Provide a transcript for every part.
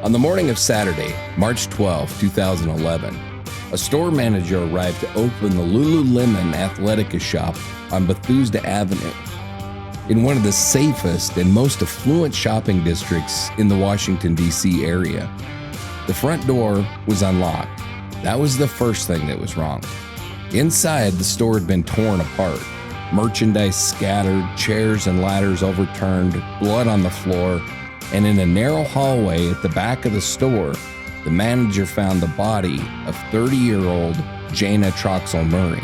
On the morning of Saturday, March 12, 2011, a store manager arrived to open the Lululemon Athletica shop on Bethesda Avenue, in one of the safest and most affluent shopping districts in the Washington, D.C. area. The front door was unlocked. That was the first thing that was wrong. Inside, the store had been torn apart. Merchandise scattered, chairs and ladders overturned, blood on the floor, and in a narrow hallway at the back of the store, the manager found the body of 30-year-old Jayna Troxel Murray.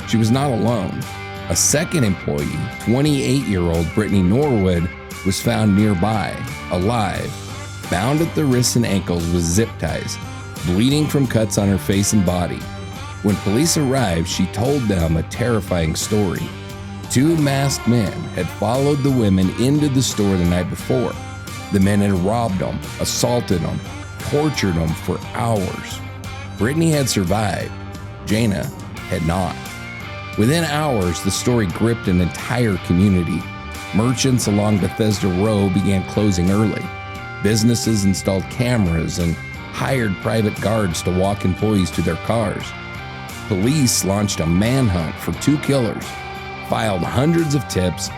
She was not alone. A second employee, 28-year-old Brittany Norwood, was found nearby, alive, bound at the wrists and ankles with zip ties, bleeding from cuts on her face and body. When police arrived, she told them a terrifying story. Two masked men had followed the women into the store the night before. The men had robbed them, assaulted them, tortured them for hours. Brittany had survived. Jayna had not. Within hours, the story gripped an entire community. Merchants along Bethesda Row began closing early. Businesses installed cameras and hired private guards to walk employees to their cars. Police launched a manhunt for two killers, filed hundreds of tips,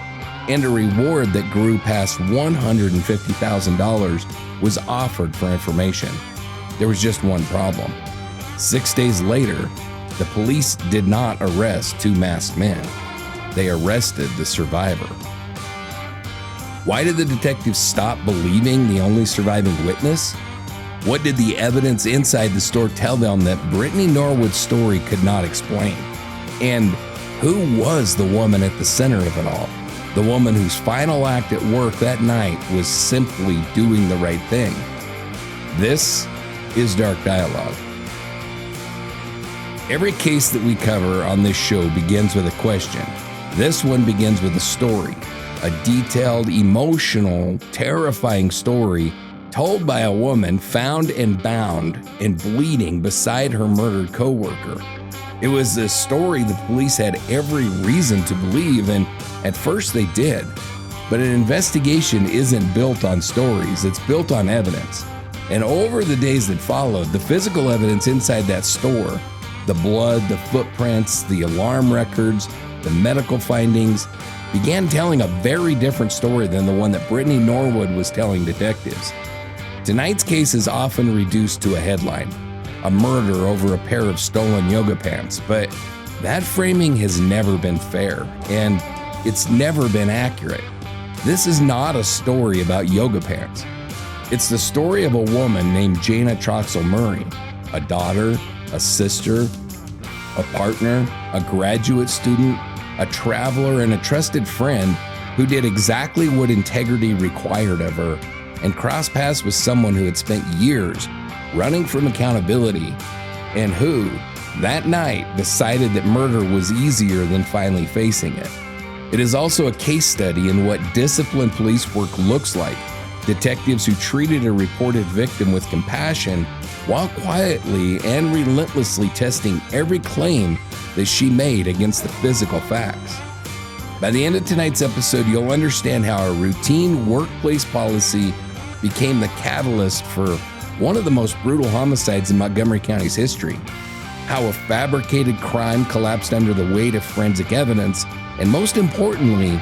and a reward that grew past $150,000 was offered for information. There was just one problem. 6 days later, the police did not arrest two masked men. They arrested the survivor. Why did the detectives stop believing the only surviving witness? What did the evidence inside the store tell them that Brittany Norwood's story could not explain? And who was the woman at the center of it all? The woman whose final act at work that night was simply doing the right thing. This is Dark Dialogue. Every case that we cover on this show begins with a question. This one begins with a story, a detailed, emotional, terrifying story told by a woman found and bound and bleeding beside her murdered coworker. It was a story the police had every reason to believe, and at first they did. But an investigation isn't built on stories, it's built on evidence. And over the days that followed, the physical evidence inside that store, the blood, the footprints, the alarm records, the medical findings, began telling a very different story than the one that Brittany Norwood was telling detectives. Tonight's case is often reduced to a headline, a murder over a pair of stolen yoga pants, but that framing has never been fair, and it's never been accurate. This is not a story about yoga pants. It's the story of a woman named Jayna Troxel Murray, a daughter, a sister, a partner, a graduate student, a traveler, and a trusted friend who did exactly what integrity required of her and crossed paths with someone who had spent years running from accountability and who, that night, decided that murder was easier than finally facing it. It is also a case study in what disciplined police work looks like. Detectives who treated a reported victim with compassion while quietly and relentlessly testing every claim that she made against the physical facts. By the end of tonight's episode, you'll understand how a routine workplace policy became the catalyst for one of the most brutal homicides in Montgomery County's history, how a fabricated crime collapsed under the weight of forensic evidence, and most importantly,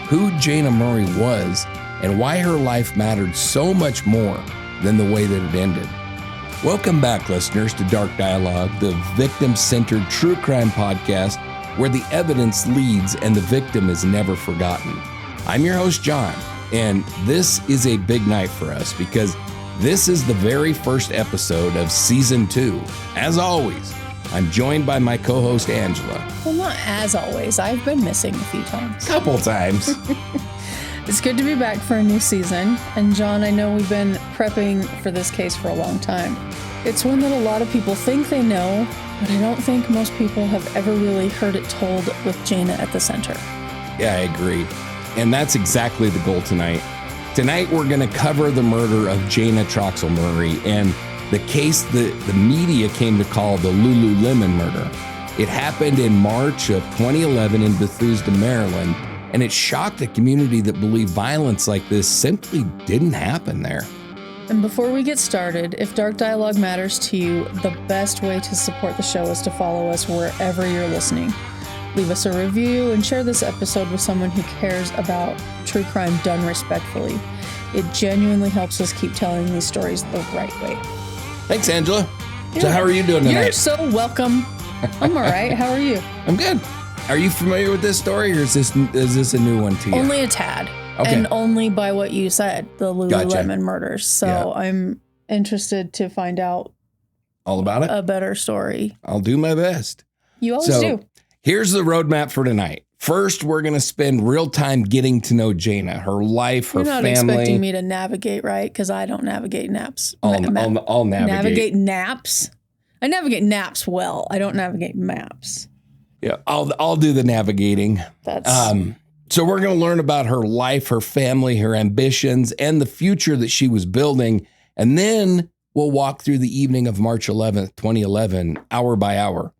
who Jayna Murray was and why her life mattered so much more than the way that it ended. Welcome back, listeners, to Dark Dialogue, the victim-centered true crime podcast where the evidence leads and the victim is never forgotten. I'm your host, John, and this is a big night for us because this is the very first episode of Season 2. As always, I'm joined by my co-host, Angela. Well, not as always. I've been missing a few times. Couple times. It's good to be back for a new season. And John, I know we've been prepping for this case for a long time. It's one that a lot of people think they know, but I don't think most people have ever really heard it told with Jayna at the center. Yeah, I agree. And that's exactly the goal tonight. Tonight, we're going to cover the murder of Jayna Troxel Murray and the case that the media came to call the Lululemon Murder. It happened in March of 2011 in Bethesda, Maryland, and it shocked a community that believed violence like this simply didn't happen there. And before we get started, if dark dialogue matters to you, the best way to support the show is to follow us wherever you're listening. Leave us a review and share this episode with someone who cares about true crime done respectfully. It genuinely helps us keep telling these stories the right way. Thanks, Angela. So how are you doing tonight? You're so welcome. I'm all right. How are you? I'm good. Are you familiar with this story, or is this a new one to you? Only a tad. Okay. And only by what you said, the Lululemon Gotcha. Murders. So Yeah. I'm interested to find out all about it. a better story. I'll do my best. You always do. Here's the roadmap for tonight. First, we're going to spend real time getting to know Jayna, her life, her You're not family. expecting me to navigate, right? Because I don't navigate naps. I'll navigate. Navigate naps? I navigate naps well. I don't navigate maps. Yeah, I'll do the navigating. So we're going to learn about her life, her family, her ambitions, and the future that she was building. And then we'll walk through the evening of March 11th, 2011, hour by hour.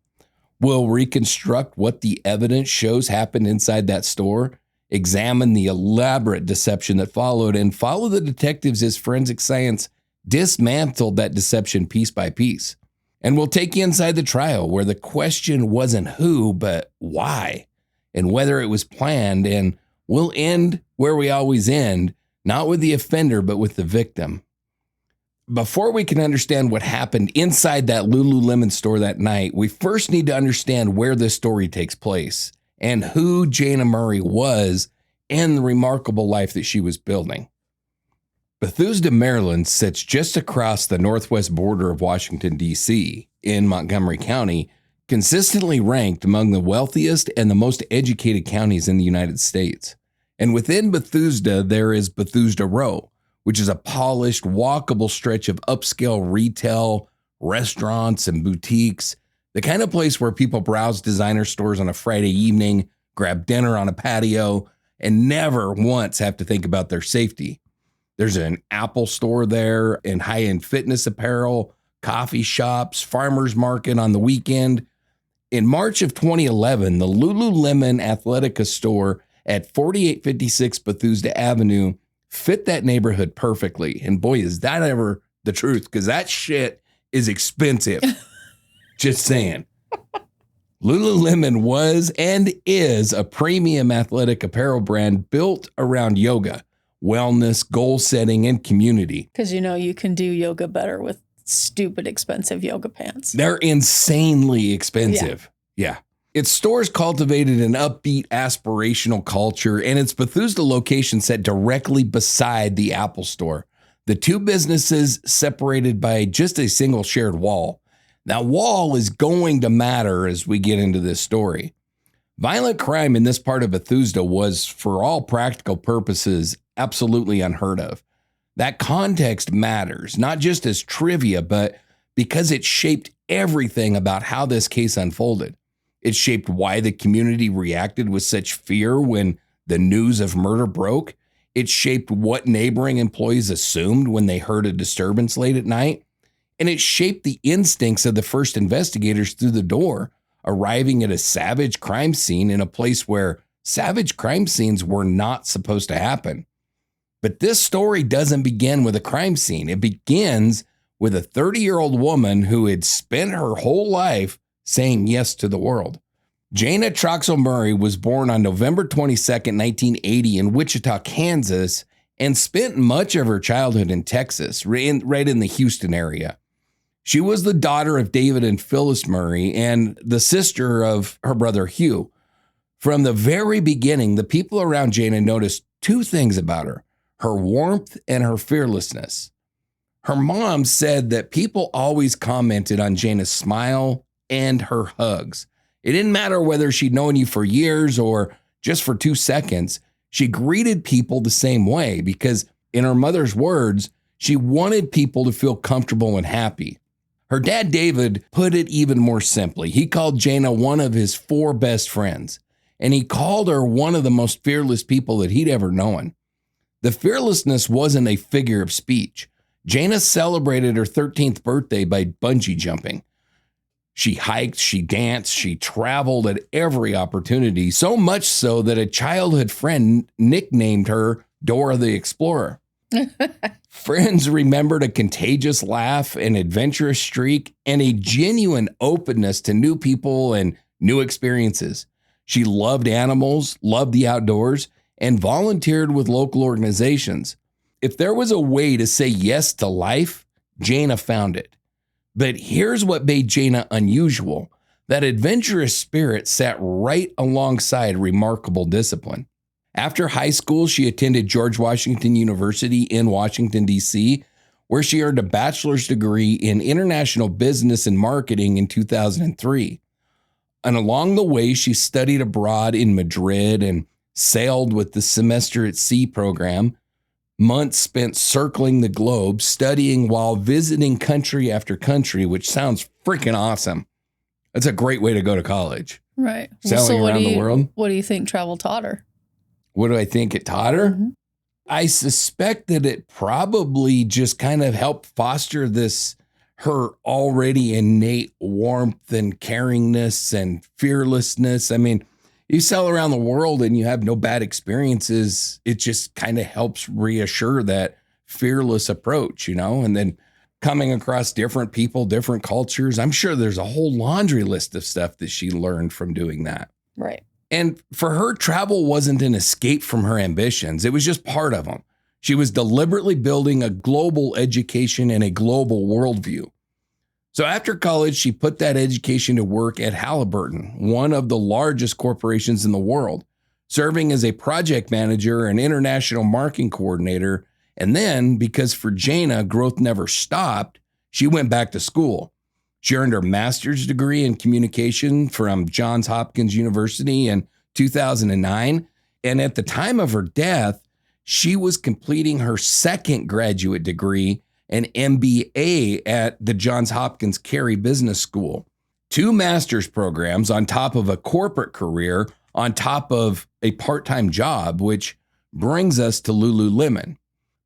We'll reconstruct what the evidence shows happened inside that store, examine the elaborate deception that followed, and follow the detectives as forensic science dismantled that deception piece by piece. And we'll take you inside the trial where the question wasn't who, but why, and whether it was planned. And we'll end where we always end, not with the offender, but with the victim. Before we can understand what happened inside that Lululemon store that night, we first need to understand where this story takes place and who Jayna Murray was and the remarkable life that she was building. Bethesda, Maryland sits just across the northwest border of Washington, D.C. in Montgomery County, consistently ranked among the wealthiest and the most educated counties in the United States. And within Bethesda, there is Bethesda Row, which is a polished, walkable stretch of upscale retail, restaurants, and boutiques, the kind of place where people browse designer stores on a Friday evening, grab dinner on a patio, and never once have to think about their safety. There's an Apple store there and high-end fitness apparel, coffee shops, farmers market on the weekend. In March of 2011, the Lululemon Athletica store at 4856 Bethesda Avenue fit that neighborhood perfectly. And boy, is that ever the truth, because that shit is expensive. Just saying. Lululemon was and is a premium athletic apparel brand built around yoga, wellness, goal setting, and community. Because you can do yoga better with stupid expensive yoga pants. They're insanely expensive. Yeah. Its stores cultivated an upbeat, aspirational culture, and its Bethesda location sat directly beside the Apple store. The two businesses separated by just a single shared wall. That wall is going to matter as we get into this story. Violent crime in this part of Bethesda was, for all practical purposes, absolutely unheard of. That context matters, not just as trivia, but because it shaped everything about how this case unfolded. It shaped why the community reacted with such fear when the news of murder broke. It shaped what neighboring employees assumed when they heard a disturbance late at night. And it shaped the instincts of the first investigators through the door, arriving at a savage crime scene in a place where savage crime scenes were not supposed to happen. But this story doesn't begin with a crime scene. It begins with a 30-year-old woman who had spent her whole life saying yes to the world. Jayna Troxel Murray was born on November 22nd, 1980 in Wichita, Kansas, and spent much of her childhood in Texas, right in the Houston area. She was the daughter of David and Phyllis Murray and the sister of her brother Hugh. From the very beginning, the people around Jayna noticed two things about her: her warmth and her fearlessness. Her mom said that people always commented on Jayna's smile and her hugs. It didn't matter whether she'd known you for years or just for 2 seconds. She greeted people the same way because, in her mother's words, she wanted people to feel comfortable and happy. Her dad, David, put it even more simply. He called Jayna one of his 4 best friends, and he called her one of the most fearless people that he'd ever known. The fearlessness wasn't a figure of speech. Jayna celebrated her 13th birthday by bungee jumping. She hiked, she danced, she traveled at every opportunity, so much so that a childhood friend nicknamed her Dora the Explorer. Friends remembered a contagious laugh, an adventurous streak, and a genuine openness to new people and new experiences. She loved animals, loved the outdoors, and volunteered with local organizations. If there was a way to say yes to life, Jayna found it. But here's what made Jayna unusual. That adventurous spirit sat right alongside remarkable discipline. After high school, she attended George Washington University in Washington, D.C., where she earned a bachelor's degree in international business and marketing in 2003. And along the way, she studied abroad in Madrid and sailed with the Semester at Sea program. Months spent circling the globe, studying while visiting country after country, which sounds freaking awesome. That's a great way to go to college. Right. Sailing around the world. What do you think travel taught her? What do I think it taught her? Mm-hmm. I suspect that it probably just kind of helped foster her already innate warmth and caringness and fearlessness. I mean, you sail around the world and you have no bad experiences. It just kind of helps reassure that fearless approach, and then coming across different people, different cultures. I'm sure there's a whole laundry list of stuff that she learned from doing that. Right. And for her, travel wasn't an escape from her ambitions. It was just part of them. She was deliberately building a global education and a global worldview. So after college, she put that education to work at Halliburton, one of the largest corporations in the world, serving as a project manager and international marketing coordinator. And then, because for Jayna, growth never stopped, she went back to school. She earned her master's degree in communication from Johns Hopkins University in 2009. And at the time of her death, she was completing her second graduate degree, an MBA at the Johns Hopkins Carey Business School. 2 master's programs on top of a corporate career, on top of a part-time job, which brings us to Lululemon.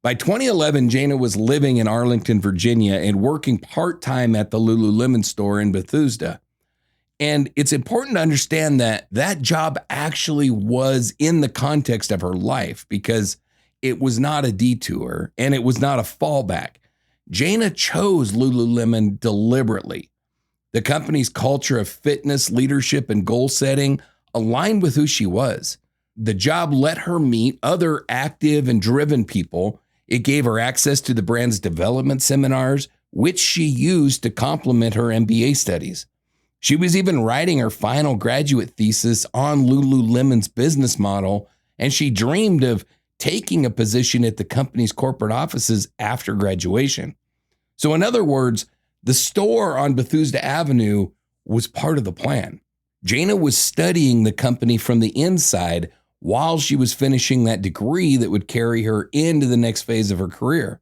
By 2011, Jayna was living in Arlington, Virginia, and working part-time at the Lululemon store in Bethesda. And it's important to understand that that job actually was in the context of her life, because it was not a detour and it was not a fallback. Jayna chose Lululemon deliberately. The company's culture of fitness, leadership, and goal setting aligned with who she was. The job let her meet other active and driven people. It gave her access to the brand's development seminars, which she used to complement her MBA studies. She was even writing her final graduate thesis on Lululemon's business model, and she dreamed of taking a position at the company's corporate offices after graduation. So in other words, the store on Bethesda Avenue was part of the plan. Jayna was studying the company from the inside while she was finishing that degree that would carry her into the next phase of her career.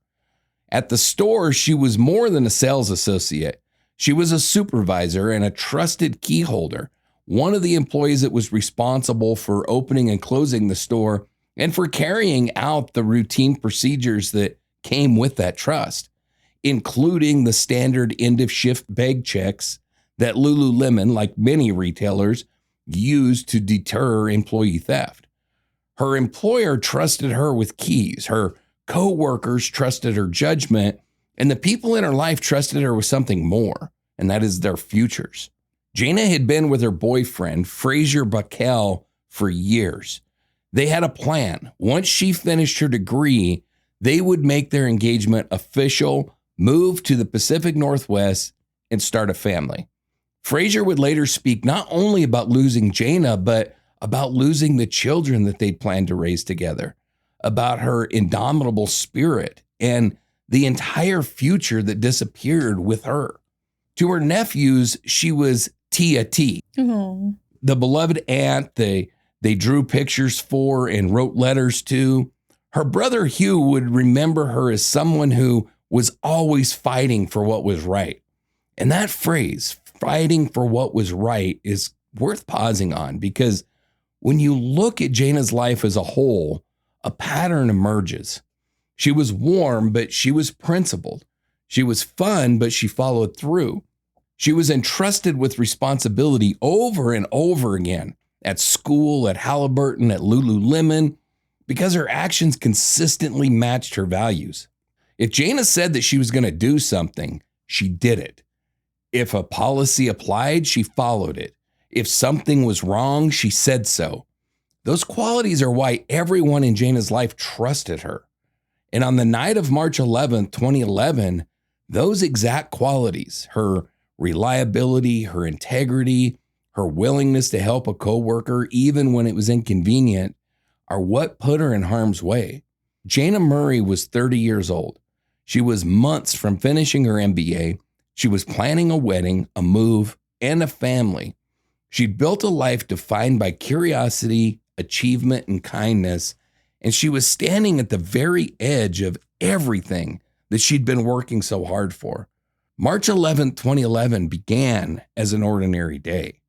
At the store, she was more than a sales associate. She was a supervisor and a trusted key holder, one of the employees that was responsible for opening and closing the store and for carrying out the routine procedures that came with that trust, including the standard end-of-shift bag checks that Lululemon, like many retailers, used to deter employee theft. Her employer trusted her with keys. Her co-workers trusted her judgment, and the people in her life trusted her with something more, and that is their futures. Jayna had been with her boyfriend, Fraser Buckell, for years. They had a plan. Once she finished her degree, they would make their engagement official, move to the Pacific Northwest, and start a family. Fraser would later speak not only about losing Jayna, but about losing the children that they'd planned to raise together, about her indomitable spirit and the entire future that disappeared with her. To her nephews, she was Tia T, the beloved aunt they drew pictures for and wrote letters to. Her brother Hugh would remember her as someone who was always fighting for what was right. And that phrase, fighting for what was right, is worth pausing on, because when you look at Jayna's life as a whole, a pattern emerges. She was warm, but she was principled. She was fun, but she followed through. She was entrusted with responsibility over and over again at school, at Halliburton, at Lululemon. because her actions consistently matched her values. If Jayna said that she was going to do something, she did it. If a policy applied, she followed it. If something was wrong, she said so. Those qualities are why everyone in Jayna's life trusted her. And on the night of March 11th, 2011, those exact qualities, her reliability, her integrity, her willingness to help a coworker even when it was inconvenient, are what put her in harm's way. Jayna Murray was 30 years old. She was months from finishing her MBA. She was planning a wedding, a move, and a family. She'd built a life defined by curiosity, achievement, and kindness, and she was standing at the very edge of everything that she'd been working so hard for. March 11, 2011 began as an ordinary day.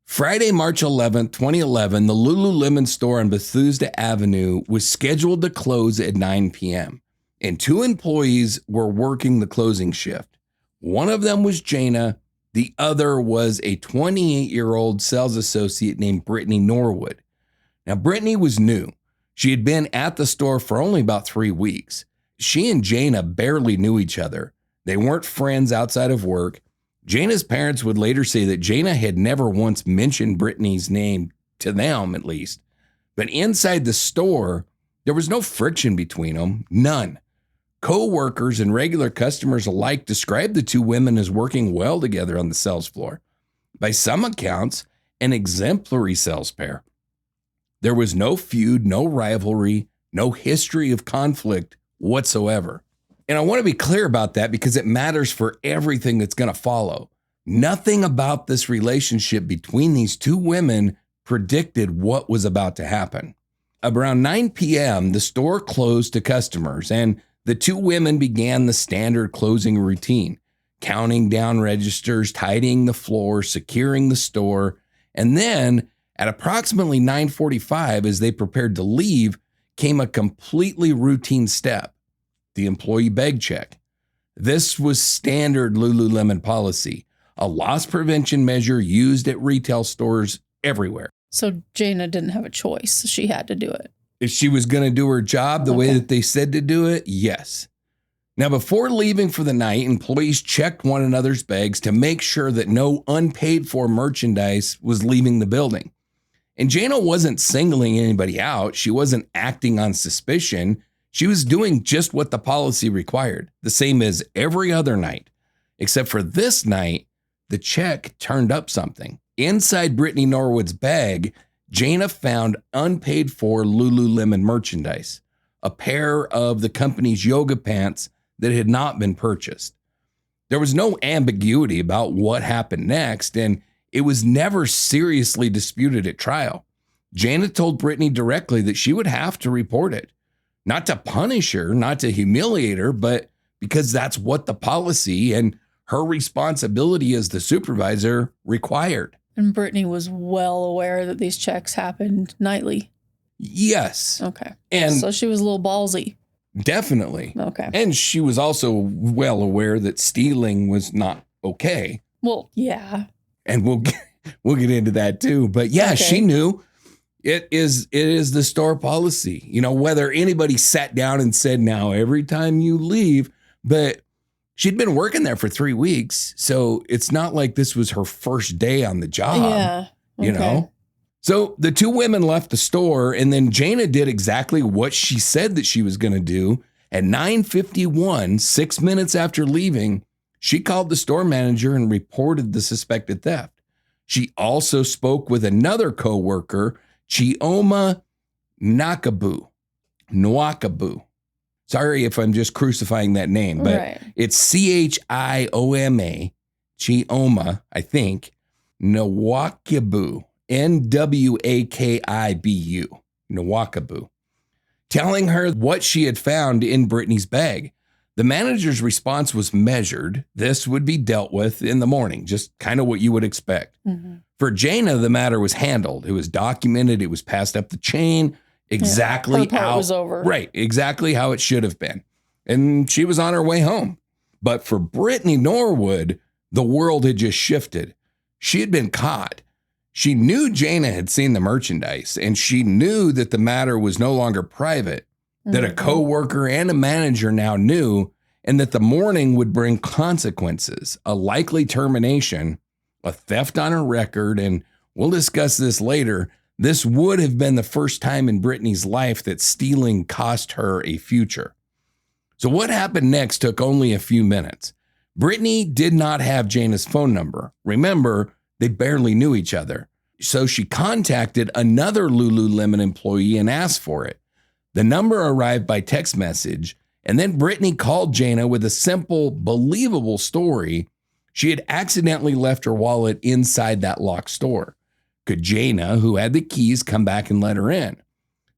Friday, March 11, 2011, the Lululemon store on Bethesda Avenue was scheduled to close at 9 p.m., and 2 employees were working the closing shift. One of them was Jayna. The other was a 28-year-old sales associate named Brittany Norwood. Now, Brittany was new. She had been at the store for only about 3 weeks. She and Jayna barely knew each other. They weren't friends outside of work. Jayna's parents would later say that Jayna had never once mentioned Brittany's name, to them at least. But inside the store, there was no friction between them, none. Co-workers and regular customers alike described the 2 women as working well together on the sales floor. By some accounts, an exemplary sales pair. There was no feud, no rivalry, no history of conflict whatsoever. And I want to be clear about that because it matters for everything that's going to follow. Nothing about this relationship between these 2 women predicted what was about to happen. Around 9 p.m., the store closed to customers, and the 2 women began the standard closing routine, counting down registers, tidying the floor, securing the store, and then at approximately 9:45, as they prepared to leave, came a completely routine step, the employee bag check. This was standard Lululemon policy, a loss prevention measure used at retail stores everywhere. So Jayna didn't have a choice. She had to do it. If she was going to do her job the way that they said to do it, yes. Now, before leaving for the night, employees checked one another's bags to make sure that no unpaid for merchandise was leaving the building. And Jayna wasn't singling anybody out. She wasn't acting on suspicion. She was doing just what the policy required, the same as every other night. Except for this night, the check turned up something. Inside Brittany Norwood's bag, Jayna found unpaid for Lululemon merchandise, a pair of the company's yoga pants that had not been purchased. There was no ambiguity about what happened next, and it was never seriously disputed at trial. Jayna told Brittany directly that she would have to report it, not to punish her, not to humiliate her, but because that's what the policy and her responsibility as the supervisor required. And Brittany was well aware that these checks happened nightly. Yes. Okay. And so she was a little ballsy. Definitely. Okay. And she was also well aware that stealing was not okay. Well, yeah. And we'll get into that too. But yeah, She knew it is the store policy. You know, whether anybody sat down and said, now every time you leave, but she'd been working there for 3 weeks. So it's not like this was her first day on the job. Yeah. Okay. You know? So the 2 women left the store, and then Jayna did exactly what she said that she was going to do. At 9:51, 6 minutes after leaving, she called the store manager and reported the suspected theft. She also spoke with another coworker, Chioma Nwakabu. Sorry if I'm just crucifying that name, but It's Chioma, Chioma, I think, Nwakabu. Nwakibu, Nwakabu, telling her what she had found in Brittany's bag. The manager's response was measured. This would be dealt with in the morning, just kind of what you would expect. Mm-hmm. For Jayna, the matter was handled. It was documented. It was passed up the chain exactly how it was over. Right, exactly how it should have been. And she was on her way home. But for Brittany Norwood, the world had just shifted. She had been caught. She knew Jayna had seen the merchandise, and she knew that the matter was no longer private, that a coworker and a manager now knew, and that the morning would bring consequences, a likely termination, a theft on her record, and we'll discuss this later. This would have been the first time in Brittany's life that stealing cost her a future. So what happened next took only a few minutes. Brittany did not have Jayna's phone number. Remember, they barely knew each other. So she contacted another Lululemon employee and asked for it. The number arrived by text message, and then Brittany called Jayna with a simple, believable story. She had accidentally left her wallet inside that locked store. Could Jayna, who had the keys, come back and let her in?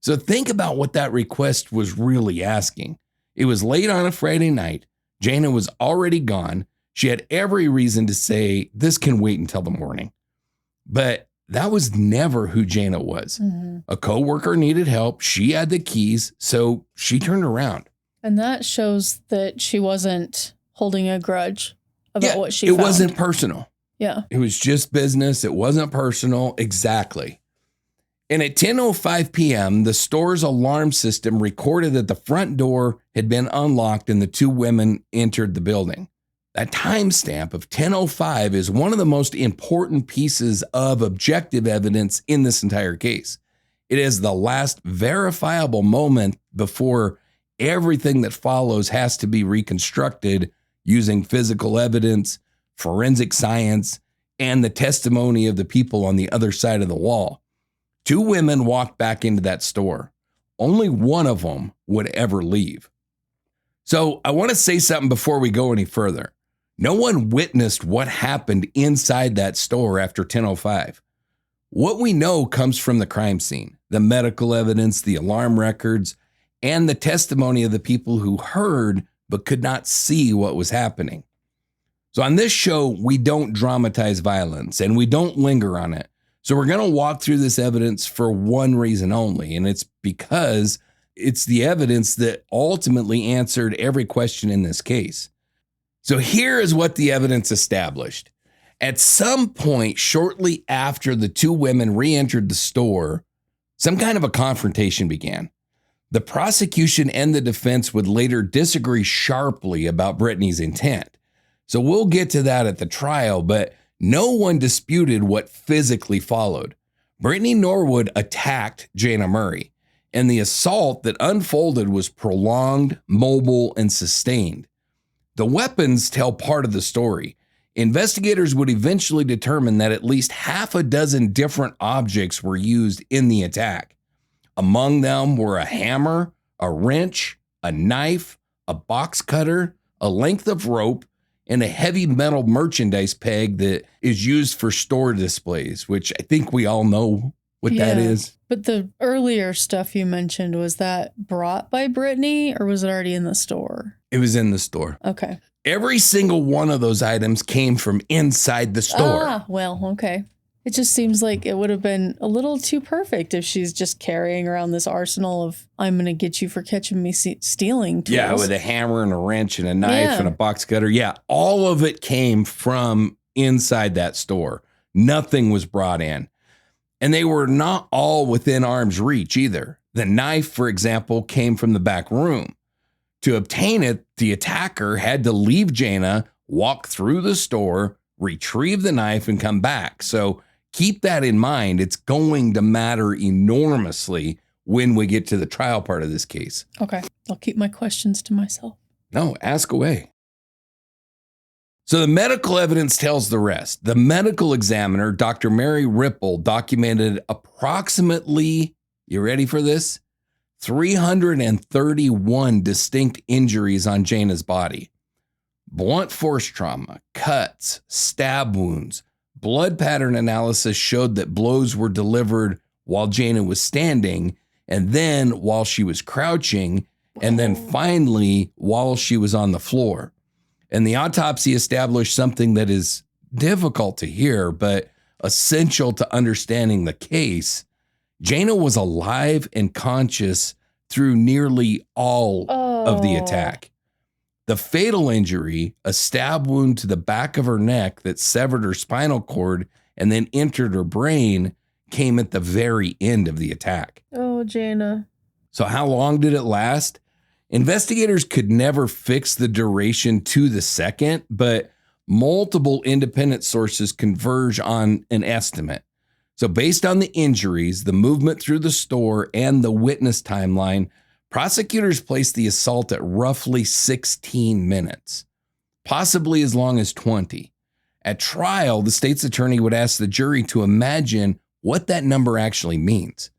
So think about what that request was really asking. It was late on a Friday night. Jayna was already gone. She had every reason to say, this can wait until the morning. But that was never who Jayna was. A coworker needed help. She had the keys, so she turned around. And that shows that she wasn't holding a grudge about what she found. It wasn't personal. Yeah. It was just business. It wasn't personal. Exactly. And at 10:05 p.m., the store's alarm system recorded that the front door had been unlocked and the two women entered the building. That timestamp of 10:05 is one of the most important pieces of objective evidence in this entire case. It is the last verifiable moment before everything that follows has to be reconstructed using physical evidence, forensic science, and the testimony of the people on the other side of the wall. Two women walked back into that store. Only one of them would ever leave. So I want to say something before we go any further. No one witnessed what happened inside that store after 10:05. What we know comes from the crime scene, the medical evidence, the alarm records, and the testimony of the people who heard but could not see what was happening. So on this show, we don't dramatize violence and we don't linger on it. So we're going to walk through this evidence for one reason only, and it's because it's the evidence that ultimately answered every question in this case. So here is what the evidence established. At some point shortly after the two women re-entered the store, some kind of a confrontation began. The prosecution and the defense would later disagree sharply about Brittany's intent. So we'll get to that at the trial, but no one disputed what physically followed. Brittany Norwood attacked Jayna Murray, and the assault that unfolded was prolonged, mobile, and sustained. The weapons tell part of the story. Investigators would eventually determine that at least half a dozen different objects were used in the attack. Among them were a hammer, a wrench, a knife, a box cutter, a length of rope, and a heavy metal merchandise peg that is used for store displays, which I think we all know what that is. But the earlier stuff you mentioned, was that brought by Brittany or was it already in the store? It was in the store. Okay. Every single one of those items came from inside the store. Ah, well, okay. It just seems like it would have been a little too perfect if she's just carrying around this arsenal of, I'm going to get you for catching me stealing tools. Yeah, with a hammer and a wrench and a knife and a box cutter. Yeah, all of it came from inside that store. Nothing was brought in. And they were not all within arm's reach either. The knife, for example, came from the back room. To obtain it, the attacker had to leave Jayna, walk through the store, retrieve the knife, and come back. So keep that in mind. It's going to matter enormously when we get to the trial part of this case. Okay. I'll keep my questions to myself. No, ask away. So the medical evidence tells the rest. The medical examiner, Dr. Mary Ripple, documented approximately, you ready for this? 331 distinct injuries on Jayna's body. Blunt force trauma, cuts, stab wounds. Blood pattern analysis showed that blows were delivered while Jayna was standing, and then while she was crouching, and then finally while she was on the floor. And the autopsy established something that is difficult to hear, but essential to understanding the case. Jayna was alive and conscious through nearly all of the attack. The fatal injury, a stab wound to the back of her neck that severed her spinal cord and then entered her brain came at the very end of the attack. Oh, Jayna. So how long did it last? Investigators could never fix the duration to the second, but multiple independent sources converge on an estimate. So based on the injuries, the movement through the store, and the witness timeline, prosecutors placed the assault at roughly 16 minutes, possibly as long as 20. At trial, the state's attorney would ask the jury to imagine what that number actually means.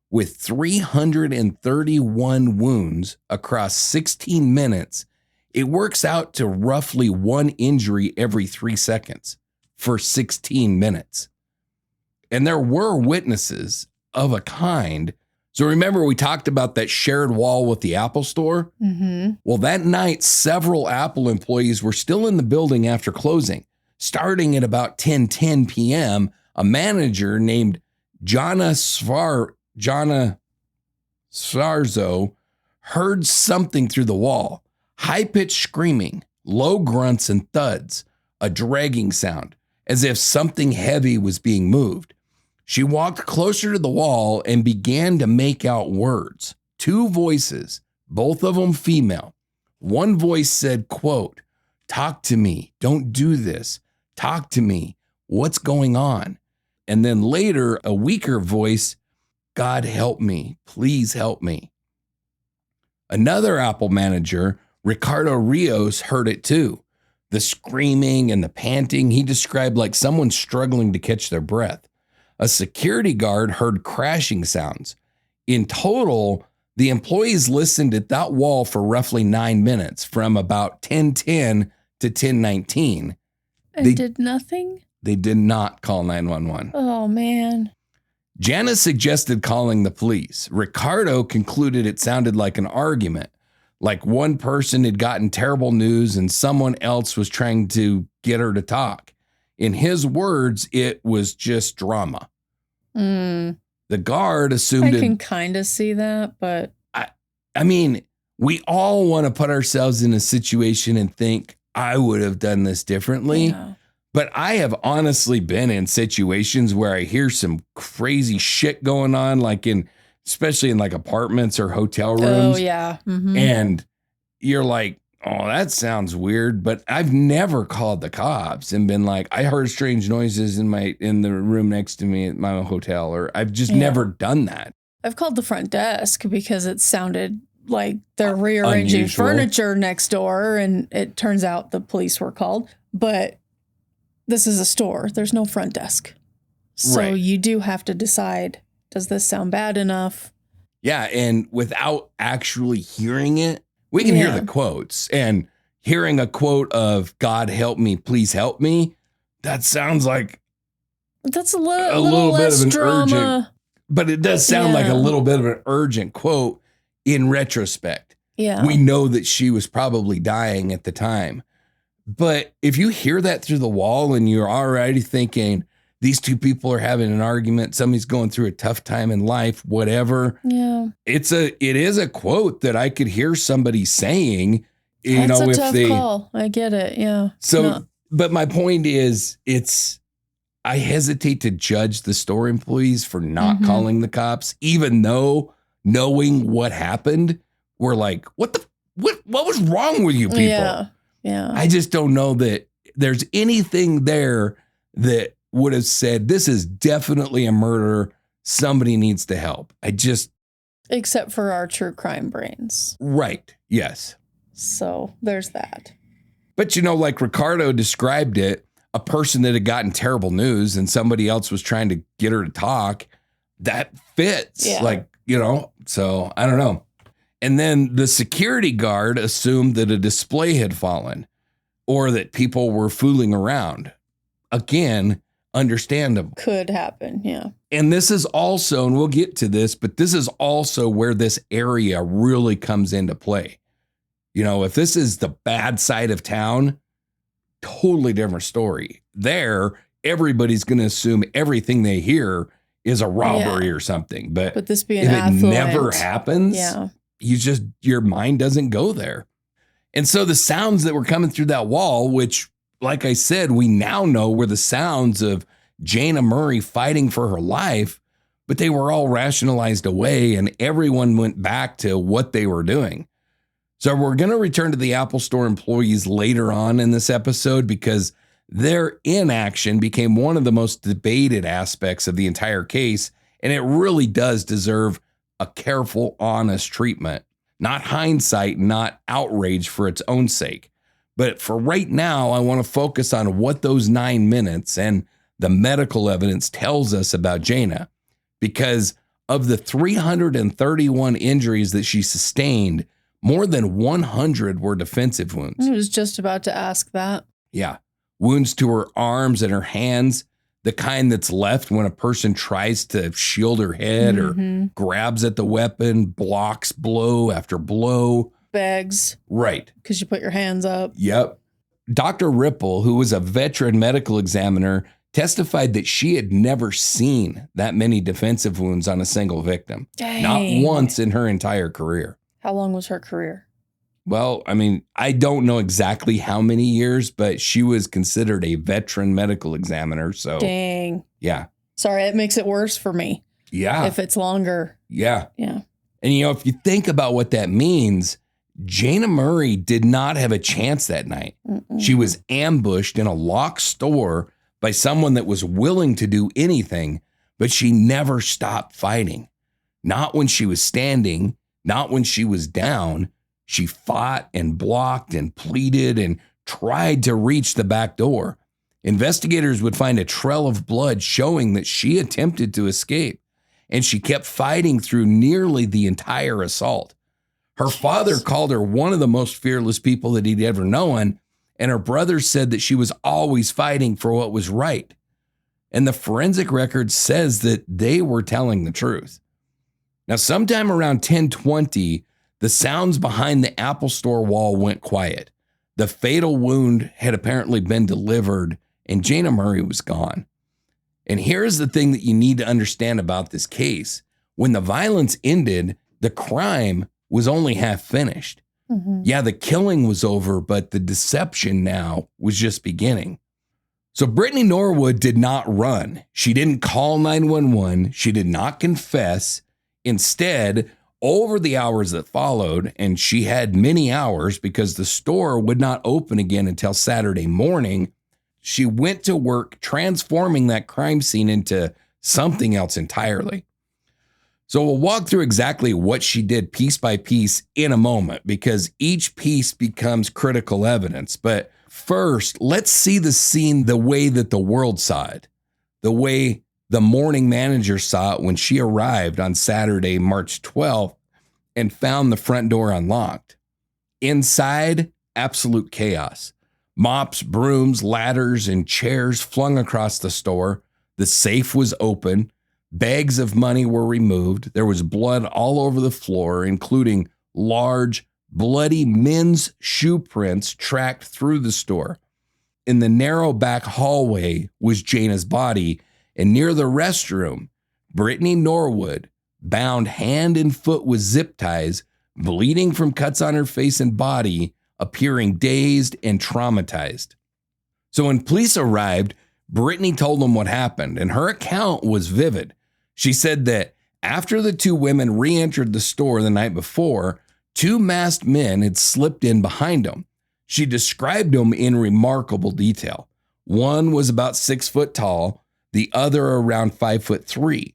With 331 wounds across 16 minutes, it works out to roughly one injury every 3 seconds for 16 minutes. And there were witnesses of a kind. So remember, we talked about that shared wall with the Apple store? Mm-hmm. Well, that night, several Apple employees were still in the building after closing. Starting at about 10:10 p.m., a manager named Jayna Troxel heard something through the wall. High-pitched screaming, low grunts and thuds, a dragging sound, as if something heavy was being moved. She walked closer to the wall and began to make out words. 2 voices, both of them female. One voice said, quote, "Talk to me, don't do this. Talk to me, what's going on?" And then later, a weaker voice, "God help me, please help me." Another Apple manager, Ricardo Rios, heard it too. The screaming and the panting he described like someone struggling to catch their breath. A security guard heard crashing sounds. In total, the employees listened at that wall for roughly 9 minutes, from about 10:10 to 10:19. They did nothing? They did not call 911. Oh, man. Janice suggested calling the police. Ricardo concluded it sounded like an argument, like one person had gotten terrible news and someone else was trying to get her to talk. In his words, it was just drama. The guard assumed I can kind of see that, but I mean, we all want to put ourselves in a situation and think, I would have done this differently. Yeah. But I have honestly been in situations where I hear some crazy shit going on, like especially in like apartments or hotel rooms. Oh, yeah. Mm-hmm. And you're like, oh, that sounds weird. But I've never called the cops and been like, I heard strange noises in the room next to me at my hotel, or I've just never done that. I've called the front desk because it sounded like they're rearranging Unusual. furniture next door, and it turns out the police were called. But this is a store. There's no front desk. So you do have to decide, does this sound bad enough? Yeah, and without actually hearing it, we can hear the quotes. And hearing a quote of "God help me, please help me," that sounds like that's a little bit less of an drama. urgent, but it does sound like a little bit of an urgent quote in retrospect. Yeah. We know that she was probably dying at the time. But if you hear that through the wall and you're already thinking, these two people are having an argument, somebody's going through a tough time in life, whatever. Yeah. It is a quote that I could hear somebody saying, That's a tough call. I get it. Yeah. So, but my point is, I hesitate to judge the store employees for not calling the cops, even though knowing what happened, we're like, what was wrong with you people? Yeah. Yeah. I just don't know that there's anything there that would have said, this is definitely a murder. Somebody needs to help. Except for our true crime brains. Right. Yes. So there's that. But like Ricardo described it, a person that had gotten terrible news and somebody else was trying to get her to talk, that fits. Yeah. So I don't know. And then the security guard assumed that a display had fallen or that people were fooling around. Again, understandable. Could happen, yeah. And this is also, and we'll get to this, but this is also where this area really comes into play. If this is the bad side of town, totally different story. There, everybody's going to assume everything they hear is a robbery or something. But this being if affluent, it never happens, yeah. Your mind doesn't go there. And so the sounds that were coming through that wall, which, like I said, we now know were the sounds of Jayna Murray fighting for her life, but they were all rationalized away and everyone went back to what they were doing. So we're going to return to the Apple Store employees later on in this episode because their inaction became one of the most debated aspects of the entire case, and it really does deserve a careful, honest treatment. Not hindsight, not outrage for its own sake. But for right now, I want to focus on what those 9 minutes and the medical evidence tells us about Jayna. Because of the 331 injuries that she sustained, more than 100 were defensive wounds. I was just about to ask that. Yeah. Wounds to her arms and her hands, the kind that's left when a person tries to shield her head or grabs at the weapon, blocks blow after blow. Bags. Right. Because you put your hands up. Yep. Dr. Ripple, who was a veteran medical examiner, testified that she had never seen that many defensive wounds on a single victim. Dang. Not once in her entire career. How long was her career? Well, I mean, I don't know exactly how many years, but she was considered a veteran medical examiner. So, dang. Yeah. Sorry, it makes it worse for me. Yeah. If it's longer. Yeah. Yeah. And, you know, if you think about what that means, Jayna Murray did not have a chance that night. She was ambushed in a locked store by someone that was willing to do anything, but she never stopped fighting. Not when she was standing, not when she was down. She fought and blocked and pleaded and tried to reach the back door. Investigators would find a trail of blood showing that she attempted to escape, and she kept fighting through nearly the entire assault. Her father called her one of the most fearless people that he'd ever known, and her brother said that she was always fighting for what was right. And the forensic record says that they were telling the truth. Now, sometime around 10:20, the sounds behind the Apple Store wall went quiet. The fatal wound had apparently been delivered, and Jayna Murray was gone. And here's the thing that you need to understand about this case. When the violence ended, the crime was only half finished. Yeah, the killing was over, but the deception now was just beginning. So Brittany Norwood did not run. She didn't call 911. She did not confess. Instead, over the hours that followed, and she had many hours because the store would not open again until Saturday morning, she went to work transforming that crime scene into something else entirely. So we'll walk through exactly what she did piece by piece in a moment because each piece becomes critical evidence. But first, let's see the scene the way that the world saw it, the way the morning manager saw it when she arrived on Saturday, March 12th, and found the front door unlocked. Inside, absolute chaos. Mops, brooms, ladders, and chairs flung across the store. The safe was open. Bags of money were removed. There was blood all over the floor, including large, bloody men's shoe prints tracked through the store. In the narrow back hallway was Jayna's body, and near the restroom, Brittany Norwood, bound hand and foot with zip ties, bleeding from cuts on her face and body, appearing dazed and traumatized. So when police arrived, Brittany told them what happened, and her account was vivid. She said that after the two women re-entered the store the night before, two masked men had slipped in behind them. She described them in remarkable detail. One was about 6 foot tall, the other around 5'3".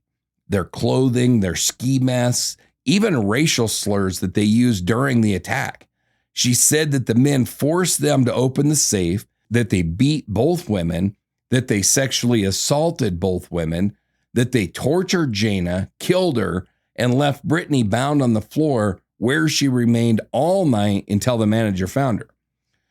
Their clothing, their ski masks, even racial slurs that they used during the attack. She said that the men forced them to open the safe, that they beat both women, that they sexually assaulted both women, that they tortured Jayna, killed her, and left Brittany bound on the floor where she remained all night until the manager found her.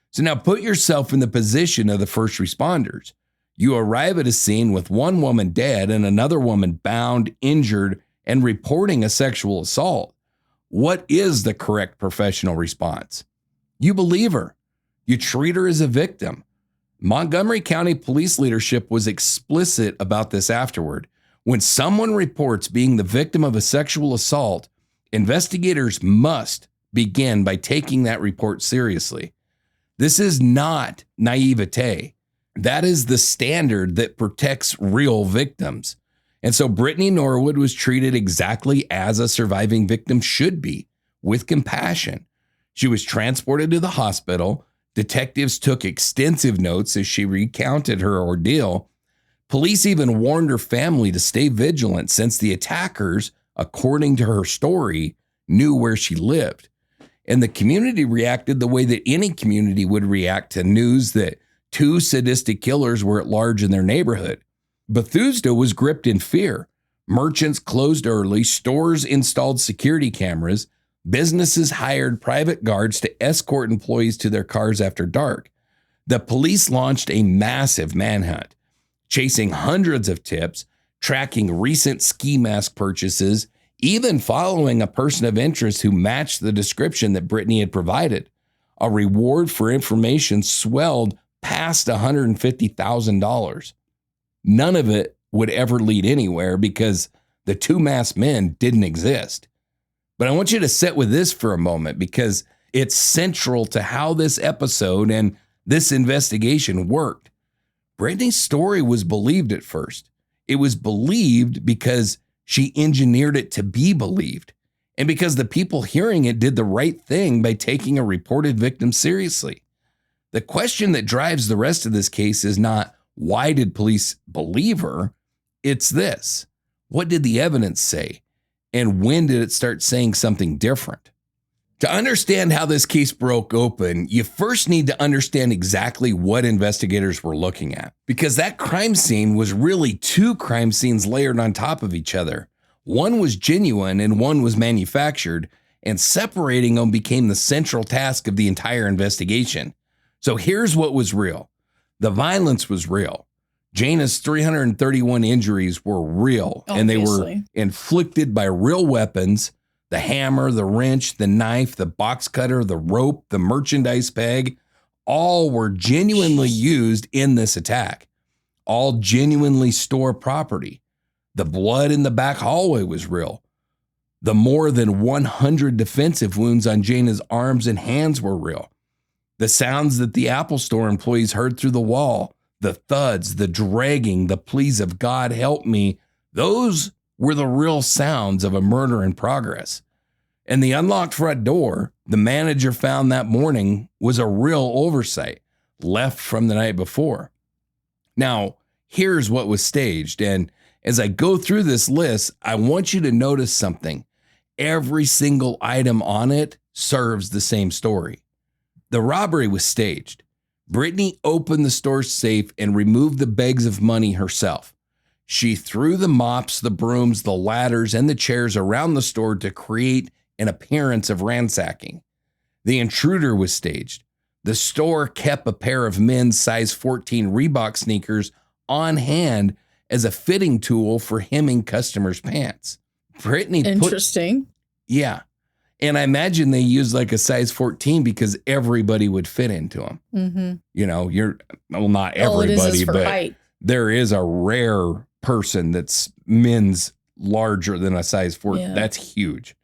So now put yourself in the position of the first responders. You arrive at a scene with one woman dead and another woman bound, injured, and reporting a sexual assault. What is the correct professional response? You believe her. You treat her as a victim. Montgomery County Police leadership was explicit about this afterward. When someone reports being the victim of a sexual assault, investigators must begin by taking that report seriously. This is not naivete. That is the standard that protects real victims. And so Brittany Norwood was treated exactly as a surviving victim should be, with compassion. She was transported to the hospital. Detectives took extensive notes as she recounted her ordeal. Police even warned her family to stay vigilant since the attackers, according to her story, knew where she lived. And the community reacted the way that any community would react to news that 2 sadistic killers were at large in their neighborhood. Bethesda was gripped in fear. Merchants closed early, stores installed security cameras, businesses hired private guards to escort employees to their cars after dark. The police launched a massive manhunt, chasing hundreds of tips, tracking recent ski mask purchases, even following a person of interest who matched the description that Brittany had provided. A reward for information swelled past $150,000. None of it would ever lead anywhere because the 2 masked men didn't exist. But I want you to sit with this for a moment because it's central to how this episode and this investigation worked. Brittany's story was believed at first. It was believed because she engineered it to be believed, and because the people hearing it did the right thing by taking a reported victim seriously. The question that drives the rest of this case is not, why did police believe her? It's this: what did the evidence say? And when did it start saying something different? To understand how this case broke open, you first need to understand exactly what investigators were looking at, because that crime scene was really 2 crime scenes layered on top of each other. One was genuine and one was manufactured, and separating them became the central task of the entire investigation. So here's what was real. The violence was real. Jayna's 331 injuries were real, and they were inflicted by real weapons. The hammer, the wrench, the knife, the box cutter, the rope, the merchandise peg, all were genuinely used in this attack. All genuinely store property. The blood in the back hallway was real. The more than 100 defensive wounds on Jayna's arms and hands were real. The sounds that the Apple Store employees heard through the wall, the thuds, the dragging, the pleas of God help me, those were the real sounds of a murder in progress. And the unlocked front door the manager found that morning was a real oversight left from the night before. Now, here's what was staged. And as I go through this list, I want you to notice something. Every single item on it serves the same story. The robbery was staged. Brittany opened the store safe and removed the bags of money herself. She threw the mops, the brooms, the ladders, and the chairs around the store to create an appearance of ransacking. The intruder was staged. The store kept a pair of men's size 14 Reebok sneakers on hand as a fitting tool for hemming customers' pants. Brittany Interesting. Yeah. And I imagine they used like a size 14 because everybody would fit into them. Mm-hmm. You know, not everybody, but height. There is a rare person that's men's larger than a size 14. Yeah. That's huge.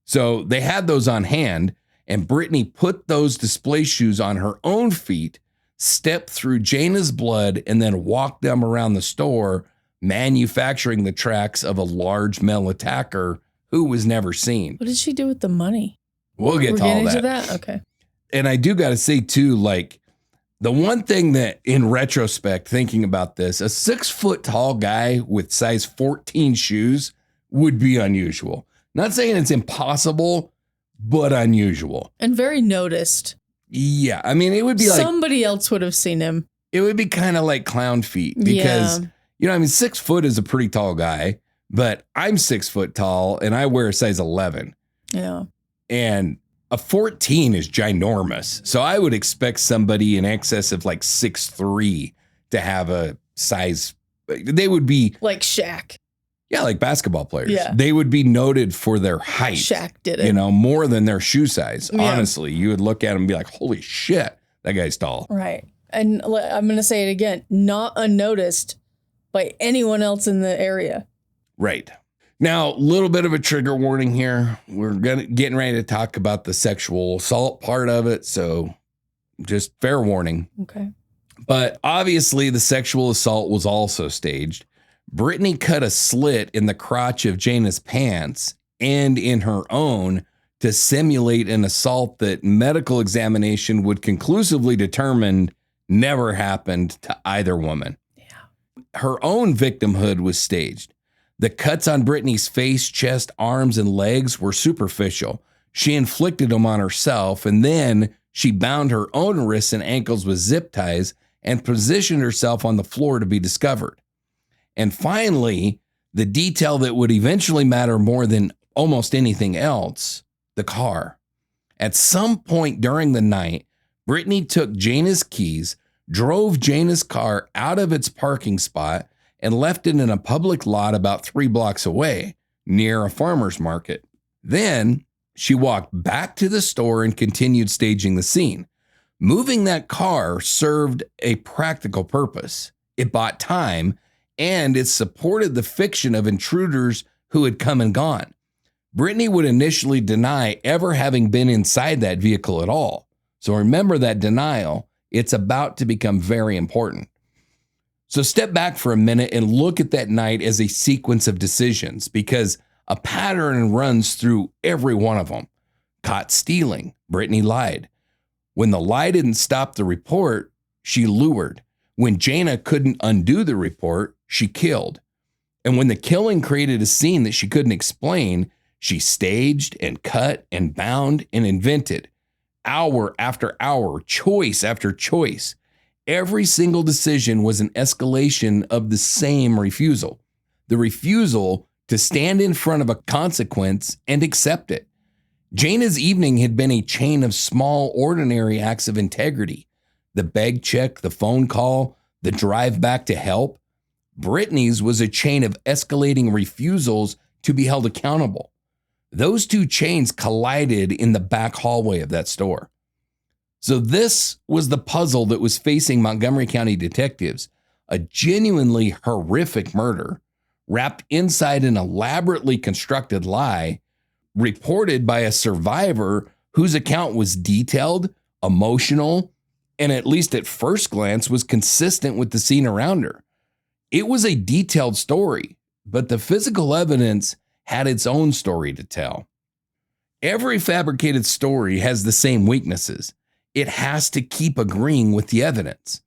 So they had those on hand, and Brittany put those display shoes on her own feet, stepped through Jayna's blood, and then walked them around the store, manufacturing the tracks of a large male attacker who was never seen. What did she do with the money? We'll get to all that. that. Okay. And I do got to say too, like the one thing that in retrospect, thinking about this, a 6 foot tall guy with size 14 shoes would be unusual. Not saying it's impossible, but unusual. And very noticed. Yeah. I mean, it would be like somebody else would have seen him. It would be kind of like clown feet because, you know, I mean, 6 foot is a pretty tall guy. But I'm 6 foot tall and I wear a size 11. Yeah. And a 14 is ginormous. So I would expect somebody in excess of like 6'3" to have a size. They would be like Shaq. Yeah, like basketball players. Yeah. They would be noted for their height. Shaq did it. You know, more than their shoe size. Yeah. Honestly, you would look at them and be like, holy shit, that guy's tall. Right. And I'm going to say it again, not unnoticed by anyone else in the area. Right. Now, a little bit of a trigger warning here. We're getting ready to talk about the sexual assault part of it. So just fair warning. Okay. But obviously, the sexual assault was also staged. Brittany cut a slit in the crotch of Jayna's pants and in her own to simulate an assault that medical examination would conclusively determine never happened to either woman. Yeah. Her own victimhood was staged. The cuts on Brittany's face, chest, arms, and legs were superficial. She inflicted them on herself, and then she bound her own wrists and ankles with zip ties and positioned herself on the floor to be discovered. And finally, the detail that would eventually matter more than almost anything else, the car. At some point during the night, Brittany took Jayna's keys, drove Jayna's car out of its parking spot, and left it in a public lot about 3 blocks away, near a farmer's market. Then she walked back to the store and continued staging the scene. Moving that car served a practical purpose. It bought time, and it supported the fiction of intruders who had come and gone. Brittany would initially deny ever having been inside that vehicle at all. So remember that denial. It's about to become very important. So step back for a minute and look at that night as a sequence of decisions, because a pattern runs through every one of them. Caught stealing, Brittany lied. When the lie didn't stop the report, she lured. When Jayna couldn't undo the report, she killed. And when the killing created a scene that she couldn't explain, she staged and cut and bound and invented. Hour after hour, choice after choice. Every single decision was an escalation of the same refusal. The refusal to stand in front of a consequence and accept it. Jayna's evening had been a chain of small, ordinary acts of integrity. The bag check, the phone call, the drive back to help. Brittany's was a chain of escalating refusals to be held accountable. Those two chains collided in the back hallway of that store. So this was the puzzle that was facing Montgomery County detectives, a genuinely horrific murder wrapped inside an elaborately constructed lie reported by a survivor whose account was detailed, emotional, and at least at first glance was consistent with the scene around her. It was a detailed story, but the physical evidence had its own story to tell. Every fabricated story has the same weaknesses. It has to keep agreeing with the evidence.